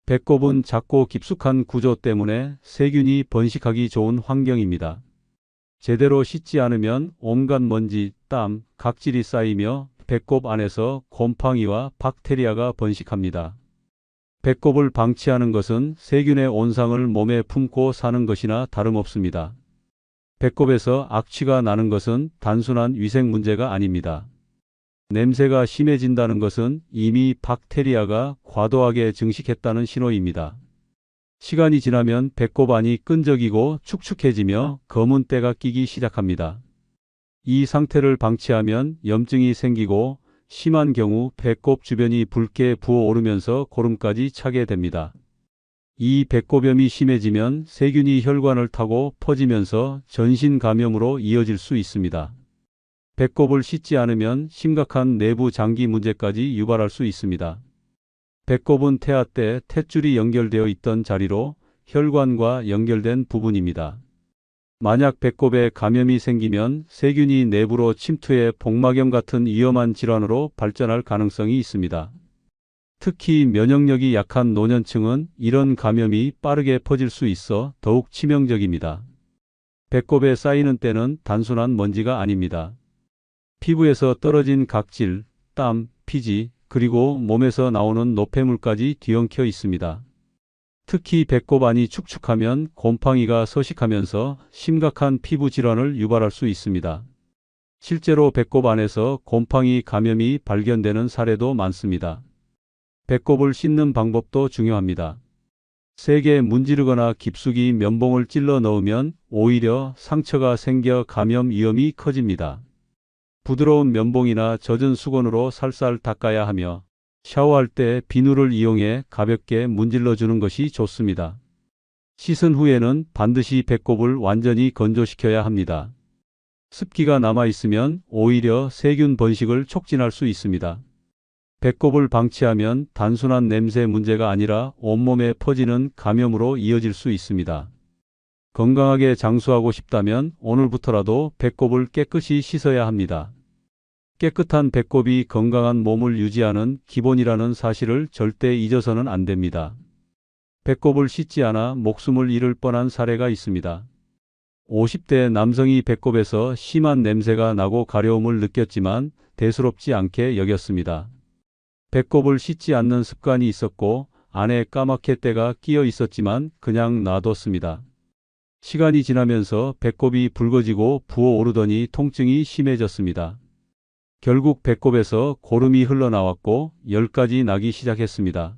배꼽은 작고 깊숙한 구조 때문에 세균이 번식하기 좋은 환경입니다. 제대로 씻지 않으면 온갖 먼지, 땀, 각질이 쌓이며 배꼽 안에서 곰팡이와 박테리아가 번식합니다. 배꼽을 방치하는 것은 세균의 온상을 몸에 품고 사는 것이나 다름없습니다. 배꼽에서 악취가 나는 것은 단순한 위생 문제가 아닙니다. 냄새가 심해진다는 것은 이미 박테리아가 과도하게 증식했다는 신호입니다. 시간이 지나면 배꼽 안이 끈적이고 축축해지며 검은 때가 끼기 시작합니다. 이 상태를 방치하면 염증이 생기고 심한 경우 배꼽 주변이 붉게 부어오르면서 고름까지 차게 됩니다. 이 배꼽염이 심해지면 세균이 혈관을 타고 퍼지면서 전신 감염으로 이어질 수 있습니다. 배꼽을 씻지 않으면 심각한 내부 장기 문제까지 유발할 수 있습니다. 배꼽은 태아 때 탯줄이 연결되어 있던 자리로 혈관과 연결된 부분입니다. 만약 배꼽에 감염이 생기면 세균이 내부로 침투해 복막염 같은 위험한 질환으로 발전할 가능성이 있습니다. 특히 면역력이 약한 노년층은 이런 감염이 빠르게 퍼질 수 있어 더욱 치명적입니다. 배꼽에 쌓이는 때는 단순한 먼지가 아닙니다. 피부에서 떨어진 각질, 땀, 피지, 그리고 몸에서 나오는 노폐물까지 뒤엉켜 있습니다. 특히 배꼽 안이 축축하면 곰팡이가 서식하면서 심각한 피부 질환을 유발할 수 있습니다. 실제로 배꼽 안에서 곰팡이 감염이 발견되는 사례도 많습니다. 배꼽을 씻는 방법도 중요합니다. 세게 문지르거나 깊숙이 면봉을 찔러 넣으면 오히려 상처가 생겨 감염 위험이 커집니다. 부드러운 면봉이나 젖은 수건으로 살살 닦아야 하며 샤워할 때 비누를 이용해 가볍게 문질러 주는 것이 좋습니다. 씻은 후에는 반드시 배꼽을 완전히 건조시켜야 합니다. 습기가 남아 있으면 오히려 세균 번식을 촉진할 수 있습니다. 배꼽을 방치하면 단순한 냄새 문제가 아니라 온몸에 퍼지는 감염으로 이어질 수 있습니다. 건강하게 장수하고 싶다면 오늘부터라도 배꼽을 깨끗이 씻어야 합니다. 깨끗한 배꼽이 건강한 몸을 유지하는 기본이라는 사실을 절대 잊어서는 안 됩니다. 배꼽을 씻지 않아 목숨을 잃을 뻔한 사례가 있습니다. 50대 남성이 배꼽에서 심한 냄새가 나고 가려움을 느꼈지만 대수롭지 않게 여겼습니다. 배꼽을 씻지 않는 습관이 있었고 안에 까맣게 때가 끼어 있었지만 그냥 놔뒀습니다. 시간이 지나면서 배꼽이 붉어지고 부어오르더니 통증이 심해졌습니다. 결국 배꼽에서 고름이 흘러나왔고 열까지 나기 시작했습니다.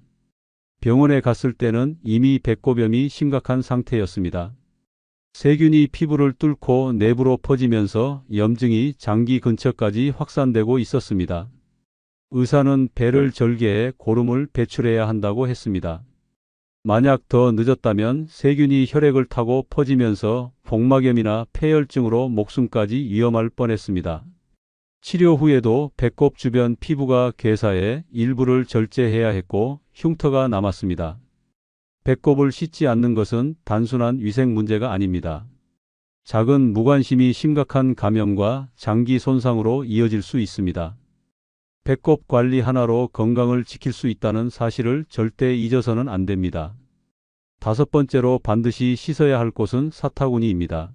병원에 갔을 때는 이미 배꼽염이 심각한 상태였습니다. 세균이 피부를 뚫고 내부로 퍼지면서 염증이 장기 근처까지 확산되고 있었습니다. 의사는 배를 절개해 고름을 배출해야 한다고 했습니다. 만약 더 늦었다면 세균이 혈액을 타고 퍼지면서 복막염이나 폐혈증으로 목숨까지 위험할 뻔했습니다. 치료 후에도 배꼽 주변 피부가 괴사해 일부를 절제해야 했고 흉터가 남았습니다. 배꼽을 씻지 않는 것은 단순한 위생 문제가 아닙니다. 작은 무관심이 심각한 감염과 장기 손상으로 이어질 수 있습니다. 배꼽 관리 하나로 건강을 지킬 수 있다는 사실을 절대 잊어서는 안 됩니다. 5번째로 반드시 씻어야 할 곳은 사타구니입니다.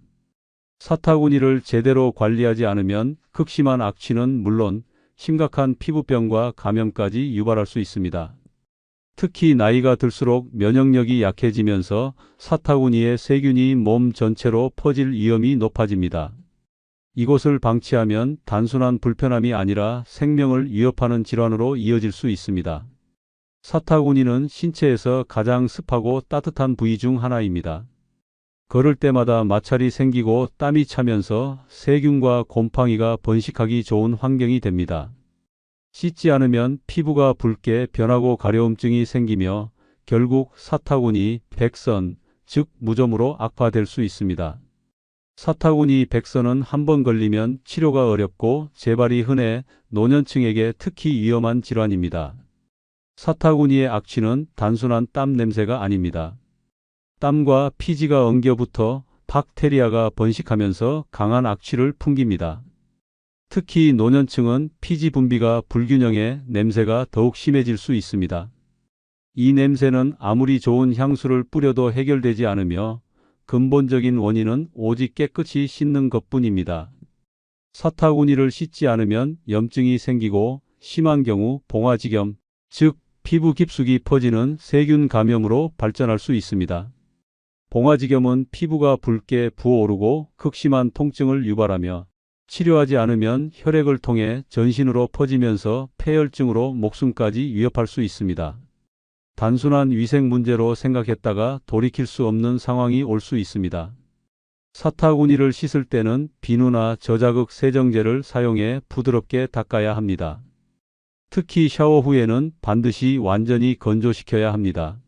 사타구니를 제대로 관리하지 않으면 극심한 악취는 물론 심각한 피부병과 감염까지 유발할 수 있습니다. 특히 나이가 들수록 면역력이 약해지면서 사타구니의 세균이 몸 전체로 퍼질 위험이 높아집니다. 이곳을 방치하면 단순한 불편함이 아니라 생명을 위협하는 질환으로 이어질 수 있습니다. 사타구니는 신체에서 가장 습하고 따뜻한 부위 중 하나입니다. 걸을 때마다 마찰이 생기고 땀이 차면서 세균과 곰팡이가 번식하기 좋은 환경이 됩니다. 씻지 않으면 피부가 붉게 변하고 가려움증이 생기며 결국 사타구니, 백선, 즉 무좀으로 악화될 수 있습니다. 사타구니 백선은 한번 걸리면 치료가 어렵고 재발이 흔해 노년층에게 특히 위험한 질환입니다. 사타구니의 악취는 단순한 땀 냄새가 아닙니다. 땀과 피지가 엉겨붙어 박테리아가 번식하면서 강한 악취를 풍깁니다. 특히 노년층은 피지 분비가 불균형해 냄새가 더욱 심해질 수 있습니다. 이 냄새는 아무리 좋은 향수를 뿌려도 해결되지 않으며 근본적인 원인은 오직 깨끗이 씻는 것뿐입니다. 사타구니를 씻지 않으면 염증이 생기고 심한 경우 봉화지겸, 즉 피부 깊숙이 퍼지는 세균 감염으로 발전할 수 있습니다. 봉화지겸은 피부가 붉게 부어오르고 극심한 통증을 유발하며 치료하지 않으면 혈액을 통해 전신으로 퍼지면서 폐혈증으로 목숨까지 위협할 수 있습니다. 단순한 위생 문제로 생각했다가 돌이킬 수 없는 상황이 올 수 있습니다. 사타구니를 씻을 때는 비누나 저자극 세정제를 사용해 부드럽게 닦아야 합니다. 특히 샤워 후에는 반드시 완전히 건조시켜야 합니다.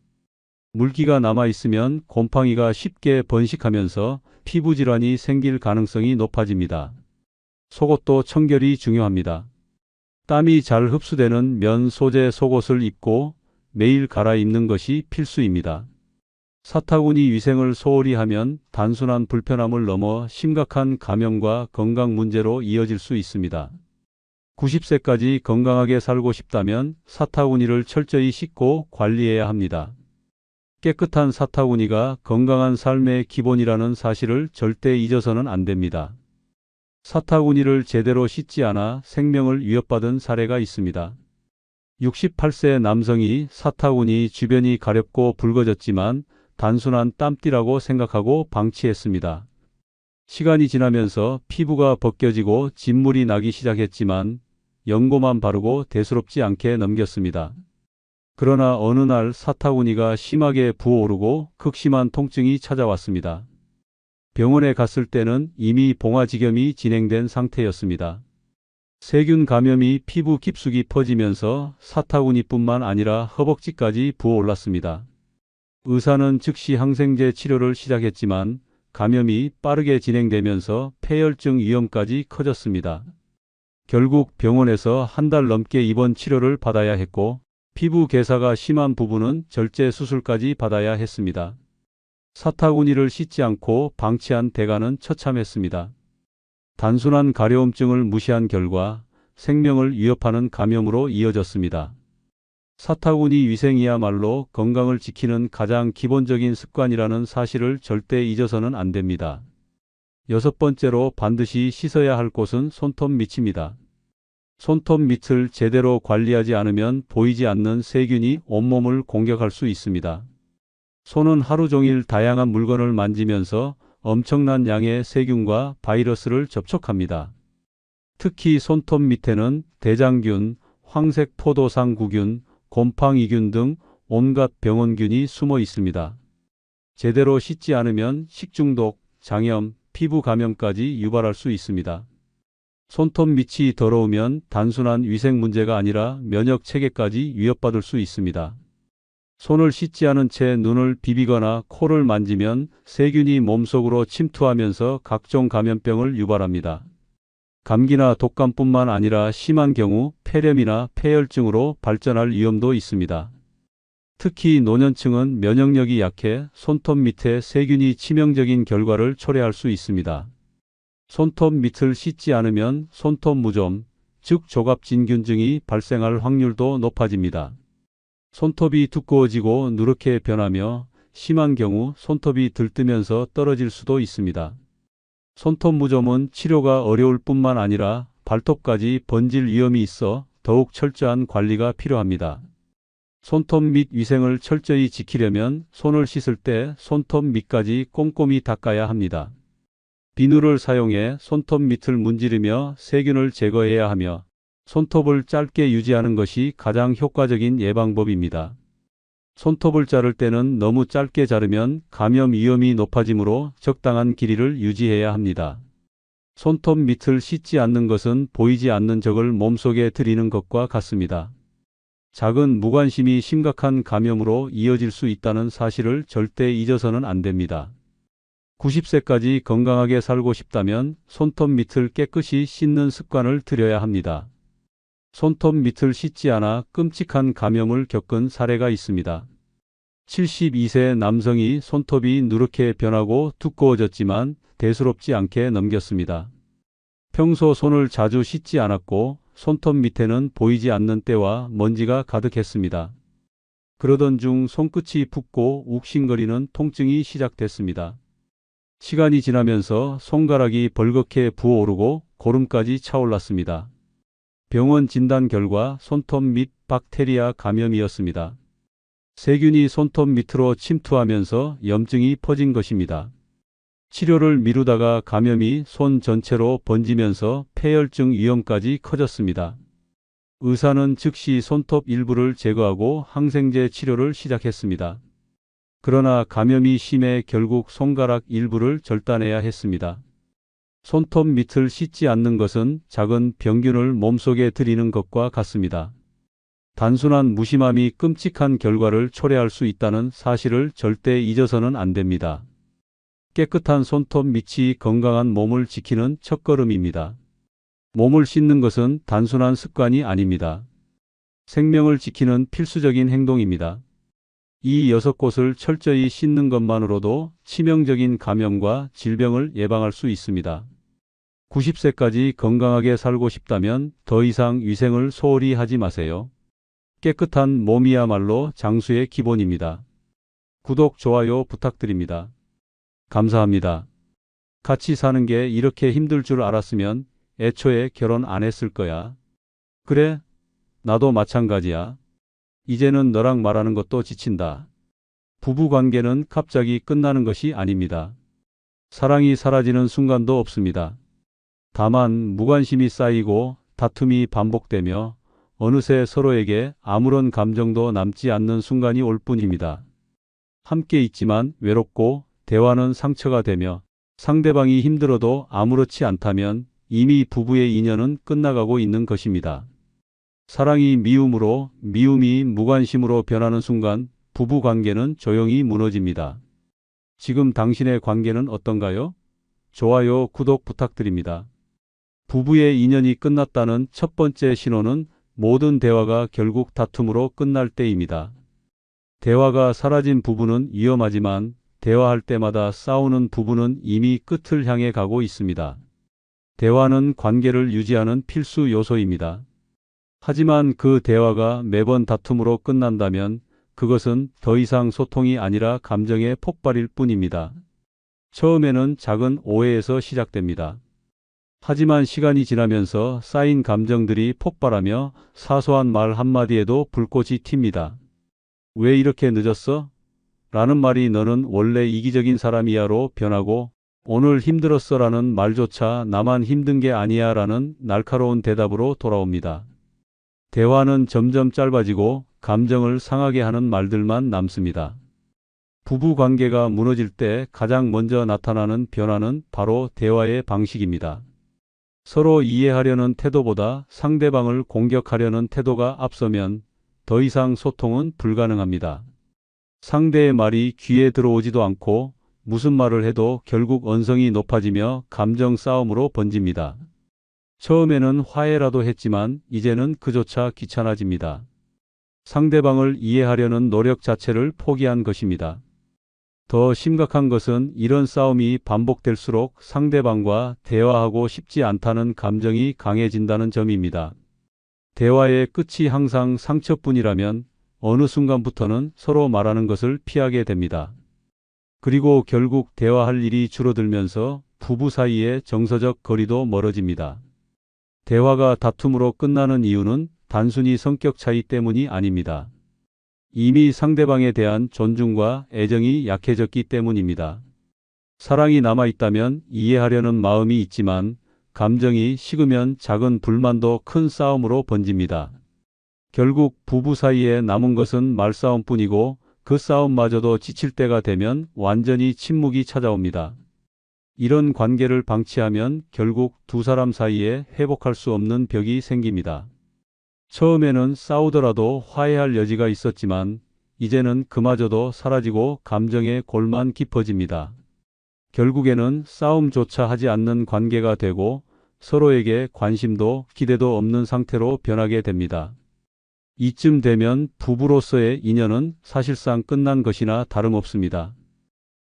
물기가 남아있으면 곰팡이가 쉽게 번식하면서 피부 질환이 생길 가능성이 높아집니다. 속옷도 청결이 중요합니다. 땀이 잘 흡수되는 면 소재 속옷을 입고 매일 갈아입는 것이 필수입니다. 사타구니 위생을 소홀히 하면 단순한 불편함을 넘어 심각한 감염과 건강 문제로 이어질 수 있습니다. 90세까지 건강하게 살고 싶다면 사타구니를 철저히 씻고 관리해야 합니다. 깨끗한 사타구니가 건강한 삶의 기본이라는 사실을 절대 잊어서는 안 됩니다. 사타구니를 제대로 씻지 않아 생명을 위협받은 사례가 있습니다. 68세 남성이 사타구니 주변이 가렵고 붉어졌지만 단순한 땀띠라고 생각하고 방치했습니다. 시간이 지나면서 피부가 벗겨지고 진물이 나기 시작했지만 연고만 바르고 대수롭지 않게 넘겼습니다. 그러나 어느 날 사타구니가 심하게 부어오르고 극심한 통증이 찾아왔습니다. 병원에 갔을 때는 이미 봉화지겸이 진행된 상태였습니다. 세균 감염이 피부 깊숙이 퍼지면서 사타구니뿐만 아니라 허벅지까지 부어올랐습니다. 의사는 즉시 항생제 치료를 시작했지만 감염이 빠르게 진행되면서 폐혈증 위험까지 커졌습니다. 결국 병원에서 한 달 넘게 입원 치료를 받아야 했고 피부 괴사가 심한 부분은 절제 수술까지 받아야 했습니다. 사타구니를 씻지 않고 방치한 대가는 처참했습니다. 단순한 가려움증을 무시한 결과 생명을 위협하는 감염으로 이어졌습니다. 사타구니 위생이야말로 건강을 지키는 가장 기본적인 습관이라는 사실을 절대 잊어서는 안 됩니다. 6번째로 반드시 씻어야 할 곳은 손톱 밑입니다. 손톱 밑을 제대로 관리하지 않으면 보이지 않는 세균이 온몸을 공격할 수 있습니다. 손은 하루 종일 다양한 물건을 만지면서 엄청난 양의 세균과 바이러스를 접촉합니다. 특히 손톱 밑에는 대장균, 황색 포도상구균, 곰팡이균 등 온갖 병원균이 숨어 있습니다. 제대로 씻지 않으면 식중독, 장염, 피부 감염까지 유발할 수 있습니다. 손톱 밑이 더러우면 단순한 위생 문제가 아니라 면역 체계까지 위협받을 수 있습니다. 손을 씻지 않은 채 눈을 비비거나 코를 만지면 세균이 몸속으로 침투하면서 각종 감염병을 유발합니다. 감기나 독감뿐만 아니라 심한 경우 폐렴이나 폐혈증으로 발전할 위험도 있습니다. 특히 노년층은 면역력이 약해 손톱 밑에 세균이 치명적인 결과를 초래할 수 있습니다. 손톱 밑을 씻지 않으면 손톱 무좀, 즉 조갑진균증이 발생할 확률도 높아집니다. 손톱이 두꺼워지고 누렇게 변하며 심한 경우 손톱이 들뜨면서 떨어질 수도 있습니다. 손톱 무좀은 치료가 어려울 뿐만 아니라 발톱까지 번질 위험이 있어 더욱 철저한 관리가 필요합니다. 손톱 밑 위생을 철저히 지키려면 손을 씻을 때 손톱 밑까지 꼼꼼히 닦아야 합니다. 비누를 사용해 손톱 밑을 문지르며 세균을 제거해야 하며 손톱을 짧게 유지하는 것이 가장 효과적인 예방법입니다. 손톱을 자를 때는 너무 짧게 자르면 감염 위험이 높아지므로 적당한 길이를 유지해야 합니다. 손톱 밑을 씻지 않는 것은 보이지 않는 적을 몸속에 들이는 것과 같습니다. 작은 무관심이 심각한 감염으로 이어질 수 있다는 사실을 절대 잊어서는 안 됩니다. 90세까지 건강하게 살고 싶다면 손톱 밑을 깨끗이 씻는 습관을 들여야 합니다. 손톱 밑을 씻지 않아 끔찍한 감염을 겪은 사례가 있습니다. 72세 남성이 손톱이 누렇게 변하고 두꺼워졌지만 대수롭지 않게 넘겼습니다. 평소 손을 자주 씻지 않았고 손톱 밑에는 보이지 않는 때와 먼지가 가득했습니다. 그러던 중 손끝이 붓고 욱신거리는 통증이 시작됐습니다. 시간이 지나면서 손가락이 벌겋게 부어오르고 고름까지 차올랐습니다. 병원 진단 결과 손톱 밑 박테리아 감염이었습니다. 세균이 손톱 밑으로 침투하면서 염증이 퍼진 것입니다. 치료를 미루다가 감염이 손 전체로 번지면서 폐혈증 위험까지 커졌습니다. 의사는 즉시 손톱 일부를 제거하고 항생제 치료를 시작했습니다. 그러나 감염이 심해 결국 손가락 일부를 절단해야 했습니다. 손톱 밑을 씻지 않는 것은 작은 병균을 몸속에 들이는 것과 같습니다. 단순한 무심함이 끔찍한 결과를 초래할 수 있다는 사실을 절대 잊어서는 안 됩니다. 깨끗한 손톱 밑이 건강한 몸을 지키는 첫걸음입니다. 몸을 씻는 것은 단순한 습관이 아닙니다. 생명을 지키는 필수적인 행동입니다. 이 6곳을 철저히 씻는 것만으로도 치명적인 감염과 질병을 예방할 수 있습니다. 90세까지 건강하게 살고 싶다면 더 이상 위생을 소홀히 하지 마세요. 깨끗한 몸이야말로 장수의 기본입니다. 구독, 좋아요 부탁드립니다. 감사합니다. 같이 사는 게 이렇게 힘들 줄 알았으면 애초에 결혼 안 했을 거야. 그래? 나도 마찬가지야. 이제는 너랑 말하는 것도 지친다. 부부관계는 갑자기 끝나는 것이 아닙니다. 사랑이 사라지는 순간도 없습니다. 다만 무관심이 쌓이고 다툼이 반복되며 어느새 서로에게 아무런 감정도 남지 않는 순간이 올 뿐입니다. 함께 있지만 외롭고 대화는 상처가 되며 상대방이 힘들어도 아무렇지 않다면 이미 부부의 인연은 끝나가고 있는 것입니다. 사랑이 미움으로, 미움이 무관심으로 변하는 순간 부부 관계는 조용히 무너집니다. 지금 당신의 관계는 어떤가요? 좋아요, 구독 부탁드립니다. 부부의 인연이 끝났다는 첫 번째 신호는 모든 대화가 결국 다툼으로 끝날 때입니다. 대화가 사라진 부부는 위험하지만 대화할 때마다 싸우는 부부는 이미 끝을 향해 가고 있습니다. 대화는 관계를 유지하는 필수 요소입니다. 하지만 그 대화가 매번 다툼으로 끝난다면 그것은 더 이상 소통이 아니라 감정의 폭발일 뿐입니다. 처음에는 작은 오해에서 시작됩니다. 하지만 시간이 지나면서 쌓인 감정들이 폭발하며 사소한 말 한마디에도 불꽃이 튑니다. 왜 이렇게 늦었어? 라는 말이 너는 원래 이기적인 사람이야로 변하고 오늘 힘들었어 라는 말조차 나만 힘든 게 아니야 라는 날카로운 대답으로 돌아옵니다. 대화는 점점 짧아지고 감정을 상하게 하는 말들만 남습니다. 부부 관계가 무너질 때 가장 먼저 나타나는 변화는 바로 대화의 방식입니다. 서로 이해하려는 태도보다 상대방을 공격하려는 태도가 앞서면 더 이상 소통은 불가능합니다. 상대의 말이 귀에 들어오지도 않고 무슨 말을 해도 결국 언성이 높아지며 감정 싸움으로 번집니다. 처음에는 화해라도 했지만 이제는 그조차 귀찮아집니다. 상대방을 이해하려는 노력 자체를 포기한 것입니다. 더 심각한 것은 이런 싸움이 반복될수록 상대방과 대화하고 싶지 않다는 감정이 강해진다는 점입니다. 대화의 끝이 항상 상처뿐이라면 어느 순간부터는 서로 말하는 것을 피하게 됩니다. 그리고 결국 대화할 일이 줄어들면서 부부 사이의 정서적 거리도 멀어집니다. 대화가 다툼으로 끝나는 이유는 단순히 성격 차이 때문이 아닙니다. 이미 상대방에 대한 존중과 애정이 약해졌기 때문입니다. 사랑이 남아있다면 이해하려는 마음이 있지만 감정이 식으면 작은 불만도 큰 싸움으로 번집니다. 결국 부부 사이에 남은 것은 말싸움뿐이고 그 싸움마저도 지칠 때가 되면 완전히 침묵이 찾아옵니다. 이런 관계를 방치하면 결국 두 사람 사이에 회복할 수 없는 벽이 생깁니다. 처음에는 싸우더라도 화해할 여지가 있었지만 이제는 그마저도 사라지고 감정의 골만 깊어집니다. 결국에는 싸움조차 하지 않는 관계가 되고 서로에게 관심도 기대도 없는 상태로 변하게 됩니다. 이쯤 되면 부부로서의 인연은 사실상 끝난 것이나 다름없습니다.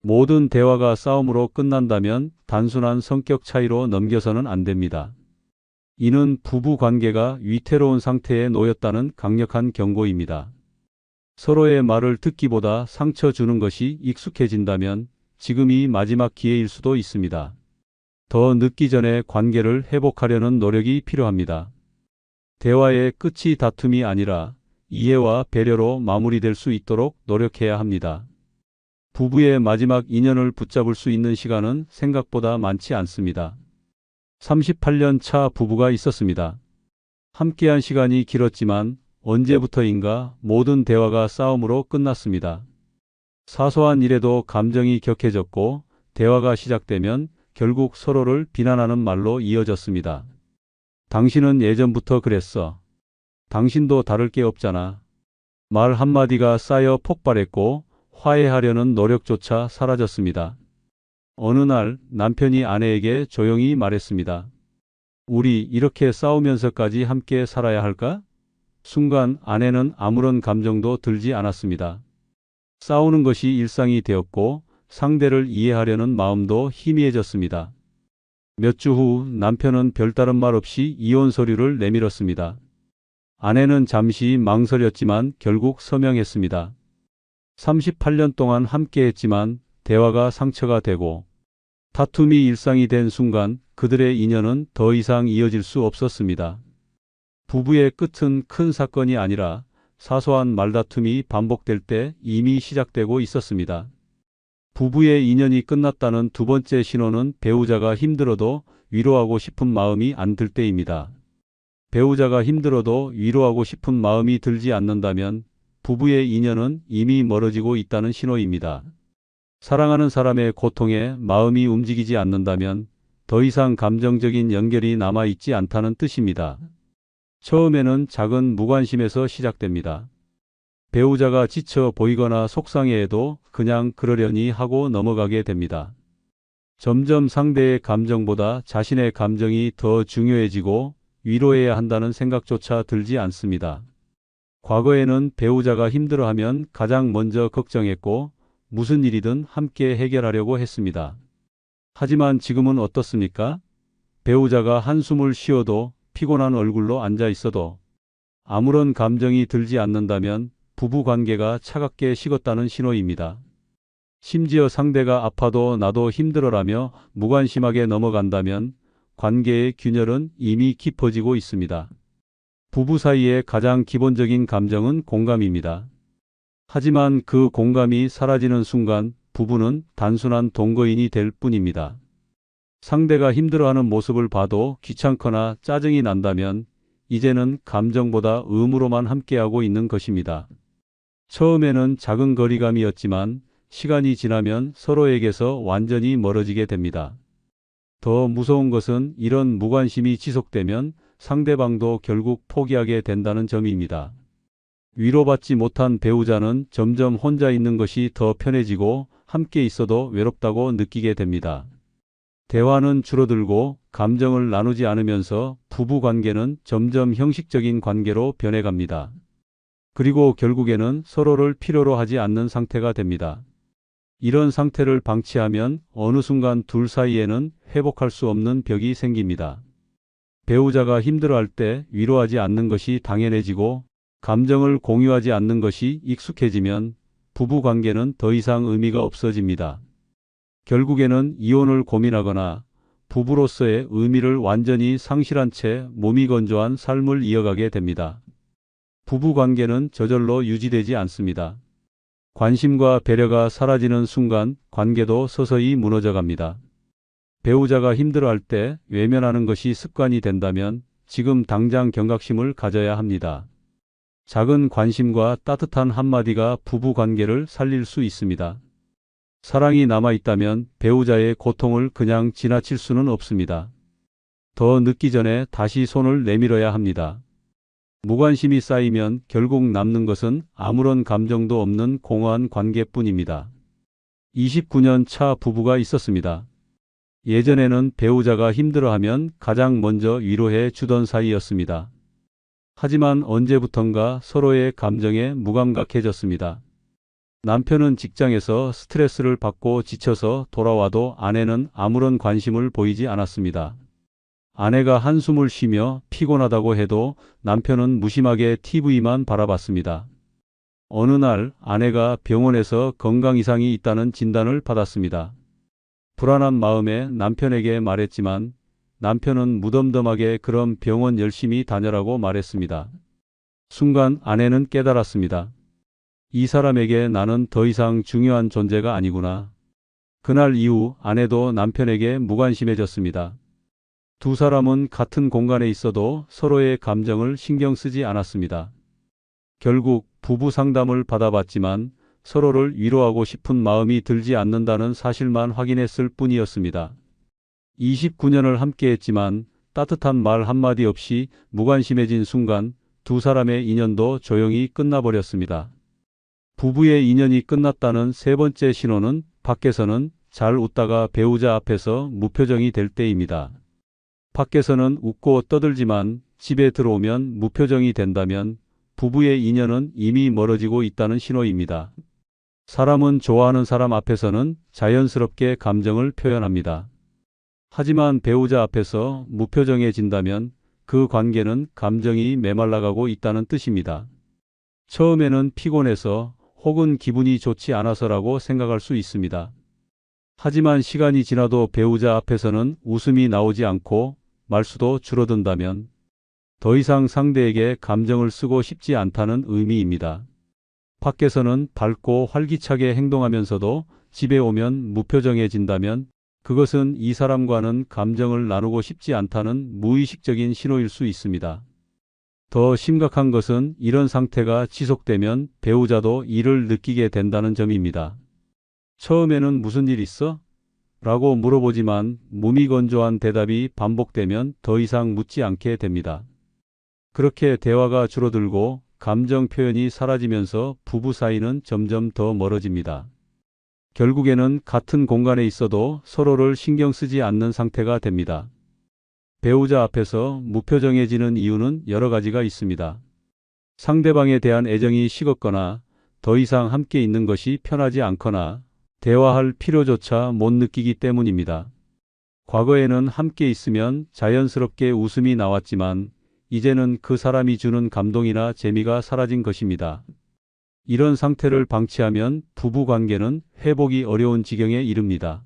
모든 대화가 싸움으로 끝난다면 단순한 성격 차이로 넘겨서는 안 됩니다. 이는 부부 관계가 위태로운 상태에 놓였다는 강력한 경고입니다. 서로의 말을 듣기보다 상처 주는 것이 익숙해진다면 지금이 마지막 기회일 수도 있습니다. 더 늦기 전에 관계를 회복하려는 노력이 필요합니다. 대화의 끝이 다툼이 아니라 이해와 배려로 마무리될 수 있도록 노력해야 합니다. 부부의 마지막 인연을 붙잡을 수 있는 시간은 생각보다 많지 않습니다. 38년 차 부부가 있었습니다. 함께한 시간이 길었지만 언제부터인가 모든 대화가 싸움으로 끝났습니다. 사소한 일에도 감정이 격해졌고 대화가 시작되면 결국 서로를 비난하는 말로 이어졌습니다. 당신은 예전부터 그랬어. 당신도 다를 게 없잖아. 말 한마디가 쌓여 폭발했고 화해하려는 노력조차 사라졌습니다. 어느 날 남편이 아내에게 조용히 말했습니다. 우리 이렇게 싸우면서까지 함께 살아야 할까? 순간 아내는 아무런 감정도 들지 않았습니다. 싸우는 것이 일상이 되었고 상대를 이해하려는 마음도 희미해졌습니다. 몇 주 후 남편은 별다른 말 없이 이혼 서류를 내밀었습니다. 아내는 잠시 망설였지만 결국 서명했습니다. 38년 동안 함께했지만 대화가 상처가 되고 다툼이 일상이 된 순간 그들의 인연은 더 이상 이어질 수 없었습니다. 부부의 끝은 큰 사건이 아니라 사소한 말다툼이 반복될 때 이미 시작되고 있었습니다. 부부의 인연이 끝났다는 두 번째 신호는 배우자가 힘들어도 위로하고 싶은 마음이 안 들 때입니다. 배우자가 힘들어도 위로하고 싶은 마음이 들지 않는다면 부부의 인연은 이미 멀어지고 있다는 신호입니다. 사랑하는 사람의 고통에 마음이 움직이지 않는다면 더 이상 감정적인 연결이 남아있지 않다는 뜻입니다. 처음에는 작은 무관심에서 시작됩니다. 배우자가 지쳐 보이거나 속상해해도 그냥 그러려니 하고 넘어가게 됩니다. 점점 상대의 감정보다 자신의 감정이 더 중요해지고 위로해야 한다는 생각조차 들지 않습니다. 과거에는 배우자가 힘들어하면 가장 먼저 걱정했고 무슨 일이든 함께 해결하려고 했습니다. 하지만 지금은 어떻습니까? 배우자가 한숨을 쉬어도 피곤한 얼굴로 앉아 있어도 아무런 감정이 들지 않는다면 부부 관계가 차갑게 식었다는 신호입니다. 심지어 상대가 아파도 나도 힘들어라며 무관심하게 넘어간다면 관계의 균열은 이미 깊어지고 있습니다. 부부 사이의 가장 기본적인 감정은 공감입니다. 하지만 그 공감이 사라지는 순간 부부는 단순한 동거인이 될 뿐입니다. 상대가 힘들어하는 모습을 봐도 귀찮거나 짜증이 난다면 이제는 감정보다 의무로만 함께하고 있는 것입니다. 처음에는 작은 거리감이었지만 시간이 지나면 서로에게서 완전히 멀어지게 됩니다. 더 무서운 것은 이런 무관심이 지속되면 상대방도 결국 포기하게 된다는 점입니다. 위로받지 못한 배우자는 점점 혼자 있는 것이 더 편해지고 함께 있어도 외롭다고 느끼게 됩니다. 대화는 줄어들고 감정을 나누지 않으면서 부부 관계는 점점 형식적인 관계로 변해갑니다. 그리고 결국에는 서로를 필요로 하지 않는 상태가 됩니다. 이런 상태를 방치하면 어느 순간 둘 사이에는 회복할 수 없는 벽이 생깁니다. 배우자가 힘들어할 때 위로하지 않는 것이 당연해지고 감정을 공유하지 않는 것이 익숙해지면 부부 관계는 더 이상 의미가 없어집니다. 결국에는 이혼을 고민하거나 부부로서의 의미를 완전히 상실한 채 몸이 건조한 삶을 이어가게 됩니다. 부부 관계는 저절로 유지되지 않습니다. 관심과 배려가 사라지는 순간 관계도 서서히 무너져 갑니다. 배우자가 힘들어할 때 외면하는 것이 습관이 된다면 지금 당장 경각심을 가져야 합니다. 작은 관심과 따뜻한 한마디가 부부 관계를 살릴 수 있습니다. 사랑이 남아있다면 배우자의 고통을 그냥 지나칠 수는 없습니다. 더 늦기 전에 다시 손을 내밀어야 합니다. 무관심이 쌓이면 결국 남는 것은 아무런 감정도 없는 공허한 관계뿐입니다. 29년 차 부부가 있었습니다. 예전에는 배우자가 힘들어하면 가장 먼저 위로해 주던 사이였습니다. 하지만 언제부턴가 서로의 감정에 무감각해졌습니다. 남편은 직장에서 스트레스를 받고 지쳐서 돌아와도 아내는 아무런 관심을 보이지 않았습니다. 아내가 한숨을 쉬며 피곤하다고 해도 남편은 무심하게 TV만 바라봤습니다. 어느 날 아내가 병원에서 건강 이상이 있다는 진단을 받았습니다. 불안한 마음에 남편에게 말했지만 남편은 무덤덤하게 그럼 병원 열심히 다녀라고 말했습니다. 순간 아내는 깨달았습니다. 이 사람에게 나는 더 이상 중요한 존재가 아니구나. 그날 이후 아내도 남편에게 무관심해졌습니다. 두 사람은 같은 공간에 있어도 서로의 감정을 신경 쓰지 않았습니다. 결국 부부 상담을 받아봤지만 서로를 위로하고 싶은 마음이 들지 않는다는 사실만 확인했을 뿐이었습니다. 29년을 함께했지만 따뜻한 말 한마디 없이 무관심해진 순간 두 사람의 인연도 조용히 끝나버렸습니다. 부부의 인연이 끝났다는 세 번째 신호는 밖에서는 잘 웃다가 배우자 앞에서 무표정이 될 때입니다. 밖에서는 웃고 떠들지만 집에 들어오면 무표정이 된다면 부부의 인연은 이미 멀어지고 있다는 신호입니다. 사람은 좋아하는 사람 앞에서는 자연스럽게 감정을 표현합니다. 하지만 배우자 앞에서 무표정해진다면 그 관계는 감정이 메말라가고 있다는 뜻입니다. 처음에는 피곤해서 혹은 기분이 좋지 않아서라고 생각할 수 있습니다. 하지만 시간이 지나도 배우자 앞에서는 웃음이 나오지 않고 말수도 줄어든다면 더 이상 상대에게 감정을 쓰고 싶지 않다는 의미입니다. 밖에서는 밝고 활기차게 행동하면서도 집에 오면 무표정해진다면 그것은 이 사람과는 감정을 나누고 싶지 않다는 무의식적인 신호일 수 있습니다. 더 심각한 것은 이런 상태가 지속되면 배우자도 이를 느끼게 된다는 점입니다. 처음에는 무슨 일 있어? 라고 물어보지만 무미건조한 대답이 반복되면 더 이상 묻지 않게 됩니다. 그렇게 대화가 줄어들고 감정 표현이 사라지면서 부부 사이는 점점 더 멀어집니다. 결국에는 같은 공간에 있어도 서로를 신경 쓰지 않는 상태가 됩니다. 배우자 앞에서 무표정해지는 이유는 여러 가지가 있습니다. 상대방에 대한 애정이 식었거나 더 이상 함께 있는 것이 편하지 않거나 대화할 필요조차 못 느끼기 때문입니다. 과거에는 함께 있으면 자연스럽게 웃음이 나왔지만 이제는 그 사람이 주는 감동이나 재미가 사라진 것입니다. 이런 상태를 방치하면 부부 관계는 회복이 어려운 지경에 이릅니다.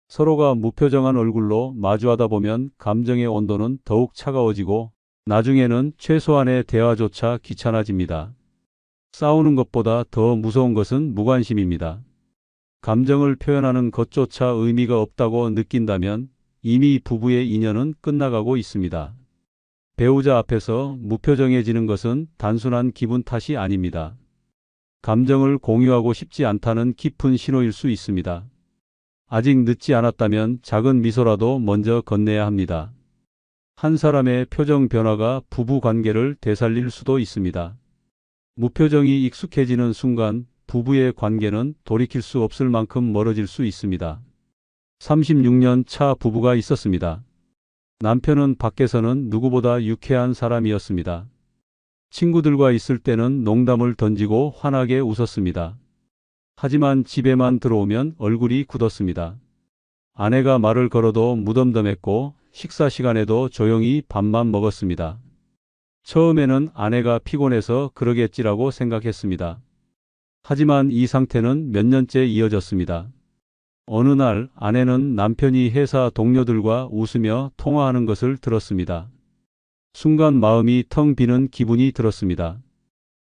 서로가 무표정한 얼굴로 마주하다 보면 감정의 온도는 더욱 차가워지고 나중에는 최소한의 대화조차 귀찮아집니다. 싸우는 것보다 더 무서운 것은 무관심입니다. 감정을 표현하는 것조차 의미가 없다고 느낀다면 이미 부부의 인연은 끝나가고 있습니다. 배우자 앞에서 무표정해지는 것은 단순한 기분 탓이 아닙니다. 감정을 공유하고 싶지 않다는 깊은 신호일 수 있습니다. 아직 늦지 않았다면 작은 미소라도 먼저 건네야 합니다. 한 사람의 표정 변화가 부부 관계를 되살릴 수도 있습니다. 무표정이 익숙해지는 순간 부부의 관계는 돌이킬 수 없을 만큼 멀어질 수 있습니다. 36년 차 부부가 있었습니다. 남편은 밖에서는 누구보다 유쾌한 사람이었습니다. 친구들과 있을 때는 농담을 던지고 환하게 웃었습니다. 하지만 집에만 들어오면 얼굴이 굳었습니다. 아내가 말을 걸어도 무덤덤했고 식사 시간에도 조용히 밥만 먹었습니다. 처음에는 아내가 피곤해서 그러겠지라고 생각했습니다. 하지만 이 상태는 몇 년째 이어졌습니다. 어느 날 아내는 남편이 회사 동료들과 웃으며 통화하는 것을 들었습니다. 순간 마음이 텅 비는 기분이 들었습니다.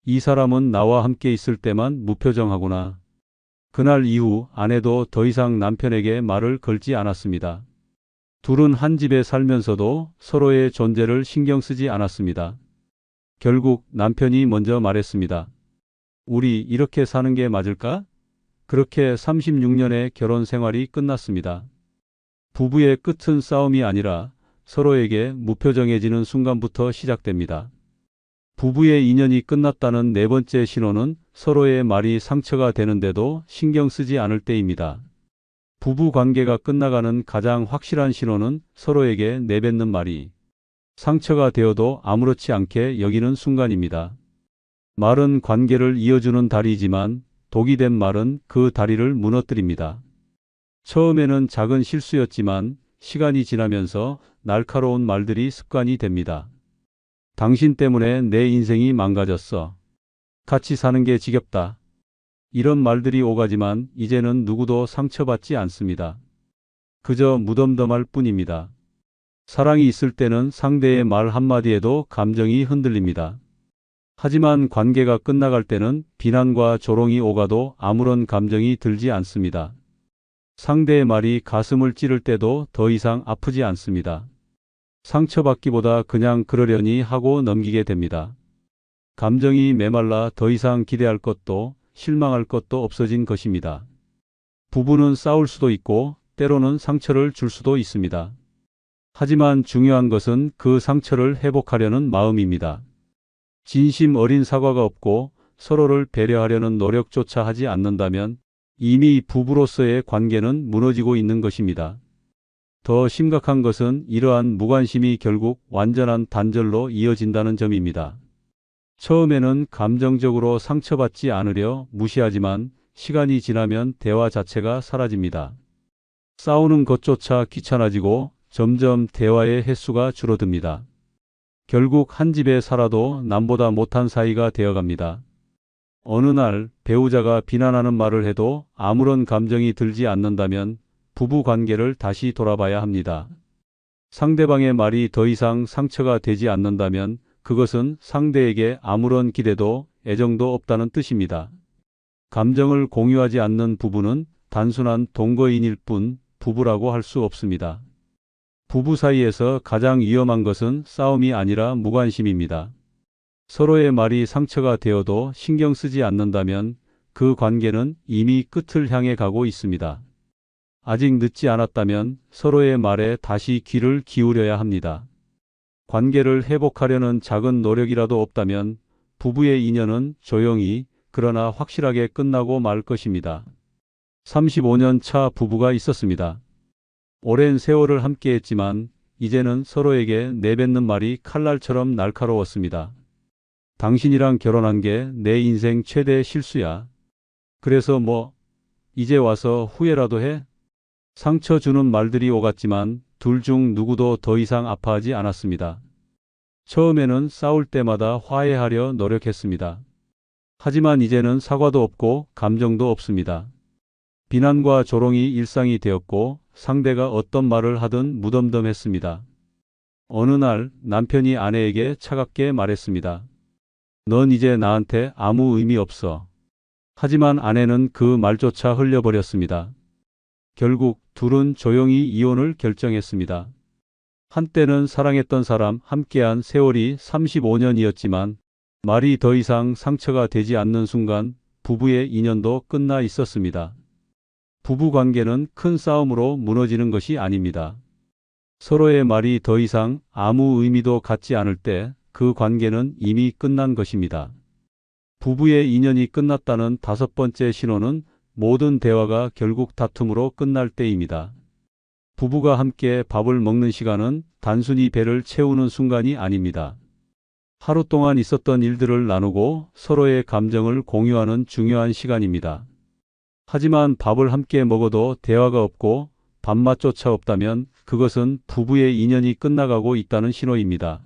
이 사람은 나와 함께 있을 때만 무표정하구나. 그날 이후 아내도 더 이상 남편에게 말을 걸지 않았습니다. 둘은 한 집에 살면서도 서로의 존재를 신경 쓰지 않았습니다. 결국 남편이 먼저 말했습니다. 우리 이렇게 사는 게 맞을까? 그렇게 36년의 결혼 생활이 끝났습니다. 부부의 끝은 싸움이 아니라 서로에게 무표정해지는 순간부터 시작됩니다. 부부의 인연이 끝났다는 네 번째 신호는 서로의 말이 상처가 되는데도 신경 쓰지 않을 때입니다. 부부 관계가 끝나가는 가장 확실한 신호는 서로에게 내뱉는 말이 상처가 되어도 아무렇지 않게 여기는 순간입니다. 말은 관계를 이어주는 다리이지만 독이 된 말은 그 다리를 무너뜨립니다. 처음에는 작은 실수였지만 시간이 지나면서 날카로운 말들이 습관이 됩니다. 당신 때문에 내 인생이 망가졌어. 같이 사는 게 지겹다. 이런 말들이 오가지만 이제는 누구도 상처받지 않습니다. 그저 무덤덤할 뿐입니다. 사랑이 있을 때는 상대의 말 한마디에도 감정이 흔들립니다. 하지만 관계가 끝나갈 때는 비난과 조롱이 오가도 아무런 감정이 들지 않습니다. 상대의 말이 가슴을 찌를 때도 더 이상 아프지 않습니다. 상처받기보다 그냥 그러려니 하고 넘기게 됩니다. 감정이 메말라 더 이상 기대할 것도 실망할 것도 없어진 것입니다. 부부는 싸울 수도 있고 때로는 상처를 줄 수도 있습니다. 하지만 중요한 것은 그 상처를 회복하려는 마음입니다. 진심 어린 사과가 없고 서로를 배려하려는 노력조차 하지 않는다면 이미 부부로서의 관계는 무너지고 있는 것입니다. 더 심각한 것은 이러한 무관심이 결국 완전한 단절로 이어진다는 점입니다. 처음에는 감정적으로 상처받지 않으려 무시하지만 시간이 지나면 대화 자체가 사라집니다. 싸우는 것조차 귀찮아지고 점점 대화의 횟수가 줄어듭니다. 결국 한 집에 살아도 남보다 못한 사이가 되어갑니다. 어느 날 배우자가 비난하는 말을 해도 아무런 감정이 들지 않는다면 부부 관계를 다시 돌아봐야 합니다. 상대방의 말이 더 이상 상처가 되지 않는다면 그것은 상대에게 아무런 기대도 애정도 없다는 뜻입니다. 감정을 공유하지 않는 부부는 단순한 동거인일 뿐 부부라고 할 수 없습니다. 부부 사이에서 가장 위험한 것은 싸움이 아니라 무관심입니다. 서로의 말이 상처가 되어도 신경 쓰지 않는다면 그 관계는 이미 끝을 향해 가고 있습니다. 아직 늦지 않았다면 서로의 말에 다시 귀를 기울여야 합니다. 관계를 회복하려는 작은 노력이라도 없다면 부부의 인연은 조용히 그러나 확실하게 끝나고 말 것입니다. 35년 차 부부가 있었습니다. 오랜 세월을 함께했지만 이제는 서로에게 내뱉는 말이 칼날처럼 날카로웠습니다. 당신이랑 결혼한 게 내 인생 최대 실수야. 그래서 뭐 이제 와서 후회라도 해? 상처 주는 말들이 오갔지만 둘 중 누구도 더 이상 아파하지 않았습니다. 처음에는 싸울 때마다 화해하려 노력했습니다. 하지만 이제는 사과도 없고 감정도 없습니다. 비난과 조롱이 일상이 되었고 상대가 어떤 말을 하든 무덤덤했습니다. 어느 날 남편이 아내에게 차갑게 말했습니다. 넌 이제 나한테 아무 의미 없어. 하지만 아내는 그 말조차 흘려버렸습니다. 결국 둘은 조용히 이혼을 결정했습니다. 한때는 사랑했던 사람, 함께한 세월이 35년이었지만 말이 더 이상 상처가 되지 않는 순간 부부의 인연도 끝나 있었습니다. 부부 관계는 큰 싸움으로 무너지는 것이 아닙니다. 서로의 말이 더 이상 아무 의미도 갖지 않을 때 그 관계는 이미 끝난 것입니다. 부부의 인연이 끝났다는 5번째 신호는 모든 대화가 결국 다툼으로 끝날 때입니다. 부부가 함께 밥을 먹는 시간은 단순히 배를 채우는 순간이 아닙니다. 하루 동안 있었던 일들을 나누고 서로의 감정을 공유하는 중요한 시간입니다. 하지만 밥을 함께 먹어도 대화가 없고 밥맛조차 없다면 그것은 부부의 인연이 끝나가고 있다는 신호입니다.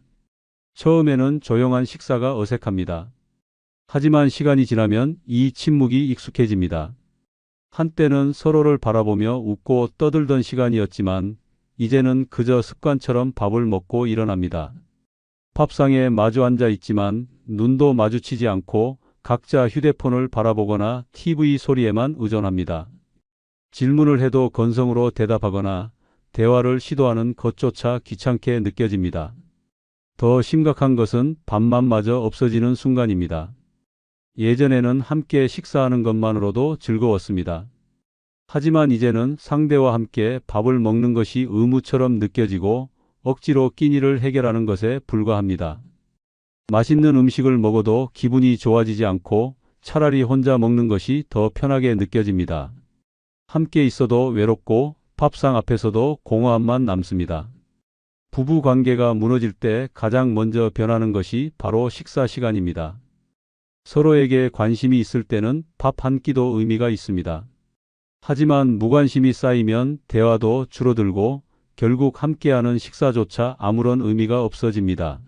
처음에는 조용한 식사가 어색합니다. 하지만 시간이 지나면 이 침묵이 익숙해집니다. 한때는 서로를 바라보며 웃고 떠들던 시간이었지만 이제는 그저 습관처럼 밥을 먹고 일어납니다. 밥상에 마주 앉아 있지만 눈도 마주치지 않고 각자 휴대폰을 바라보거나 TV 소리에만 의존합니다. 질문을 해도 건성으로 대답하거나 대화를 시도하는 것조차 귀찮게 느껴집니다. 더 심각한 것은 밥맛마저 없어지는 순간입니다. 예전에는 함께 식사하는 것만으로도 즐거웠습니다. 하지만 이제는 상대와 함께 밥을 먹는 것이 의무처럼 느껴지고 억지로 끼니를 해결하는 것에 불과합니다. 맛있는 음식을 먹어도 기분이 좋아지지 않고 차라리 혼자 먹는 것이 더 편하게 느껴집니다. 함께 있어도 외롭고 밥상 앞에서도 공허함만 남습니다. 부부 관계가 무너질 때 가장 먼저 변하는 것이 바로 식사 시간입니다. 서로에게 관심이 있을 때는 밥 한 끼도 의미가 있습니다. 하지만 무관심이 쌓이면 대화도 줄어들고 결국 함께하는 식사조차 아무런 의미가 없어집니다.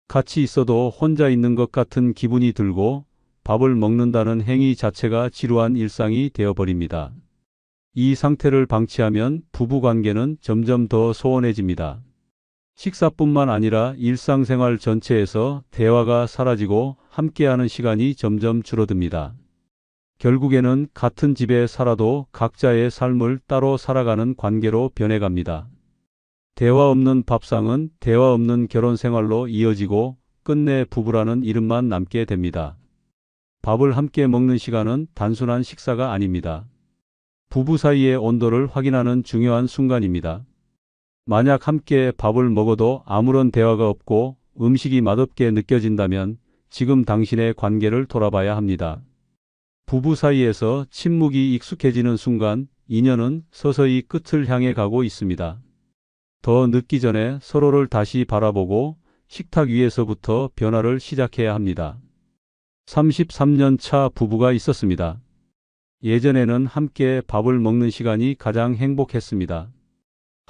같이 있어도 혼자 있는 것 같은 기분이 들고 밥을 먹는다는 행위 자체가 지루한 일상이 되어버립니다. 이 상태를 방치하면 부부 관계는 점점 더 소원해집니다. 식사뿐만 아니라 일상생활 전체에서 대화가 사라지고 함께하는 시간이 점점 줄어듭니다. 결국에는 같은 집에 살아도 각자의 삶을 따로 살아가는 관계로 변해갑니다. 대화 없는 밥상은 대화 없는 결혼 생활로 이어지고 끝내 부부라는 이름만 남게 됩니다. 밥을 함께 먹는 시간은 단순한 식사가 아닙니다. 부부 사이의 온도를 확인하는 중요한 순간입니다. 만약 함께 밥을 먹어도 아무런 대화가 없고 음식이 맛없게 느껴진다면 지금 당신의 관계를 돌아봐야 합니다. 부부 사이에서 침묵이 익숙해지는 순간 인연은 서서히 끝을 향해 가고 있습니다. 더 늦기 전에 서로를 다시 바라보고 식탁 위에서부터 변화를 시작해야 합니다. 33년 차 부부가 있었습니다. 예전에는 함께 밥을 먹는 시간이 가장 행복했습니다.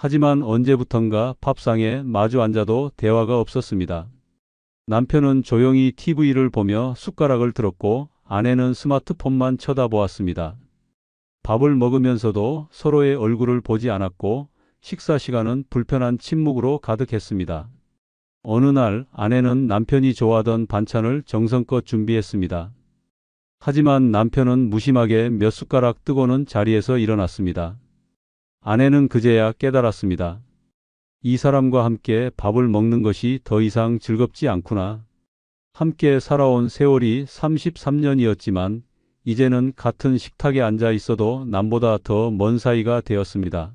하지만 언제부턴가 밥상에 마주 앉아도 대화가 없었습니다. 남편은 조용히 TV를 보며 숟가락을 들었고 아내는 스마트폰만 쳐다보았습니다. 밥을 먹으면서도 서로의 얼굴을 보지 않았고 식사 시간은 불편한 침묵으로 가득했습니다. 어느 날 아내는 남편이 좋아하던 반찬을 정성껏 준비했습니다. 하지만 남편은 무심하게 몇 숟가락 뜨고는 자리에서 일어났습니다. 아내는 그제야 깨달았습니다. 이 사람과 함께 밥을 먹는 것이 더 이상 즐겁지 않구나. 함께 살아온 세월이 33년이었지만 이제는 같은 식탁에 앉아 있어도 남보다 더 먼 사이가 되었습니다.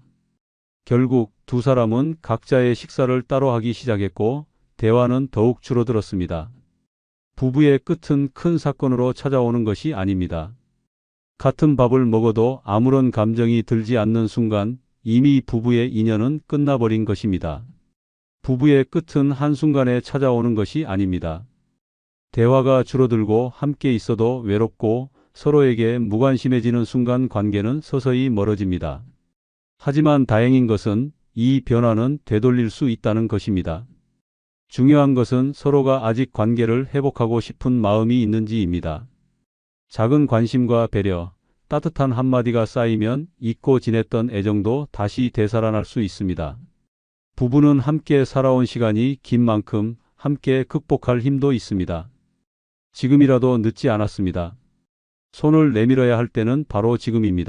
결국 두 사람은 각자의 식사를 따로 하기 시작했고 대화는 더욱 줄어들었습니다. 부부의 끝은 큰 사건으로 찾아오는 것이 아닙니다. 같은 밥을 먹어도 아무런 감정이 들지 않는 순간 이미 부부의 인연은 끝나버린 것입니다. 부부의 끝은 한순간에 찾아오는 것이 아닙니다. 대화가 줄어들고 함께 있어도 외롭고 서로에게 무관심해지는 순간 관계는 서서히 멀어집니다. 하지만 다행인 것은 이 변화는 되돌릴 수 있다는 것입니다. 중요한 것은 서로가 아직 관계를 회복하고 싶은 마음이 있는지입니다. 작은 관심과 배려, 따뜻한 한마디가 쌓이면 잊고 지냈던 애정도 다시 되살아날 수 있습니다. 부부는 함께 살아온 시간이 긴 만큼 함께 극복할 힘도 있습니다. 지금이라도 늦지 않았습니다. 손을 내밀어야 할 때는 바로 지금입니다.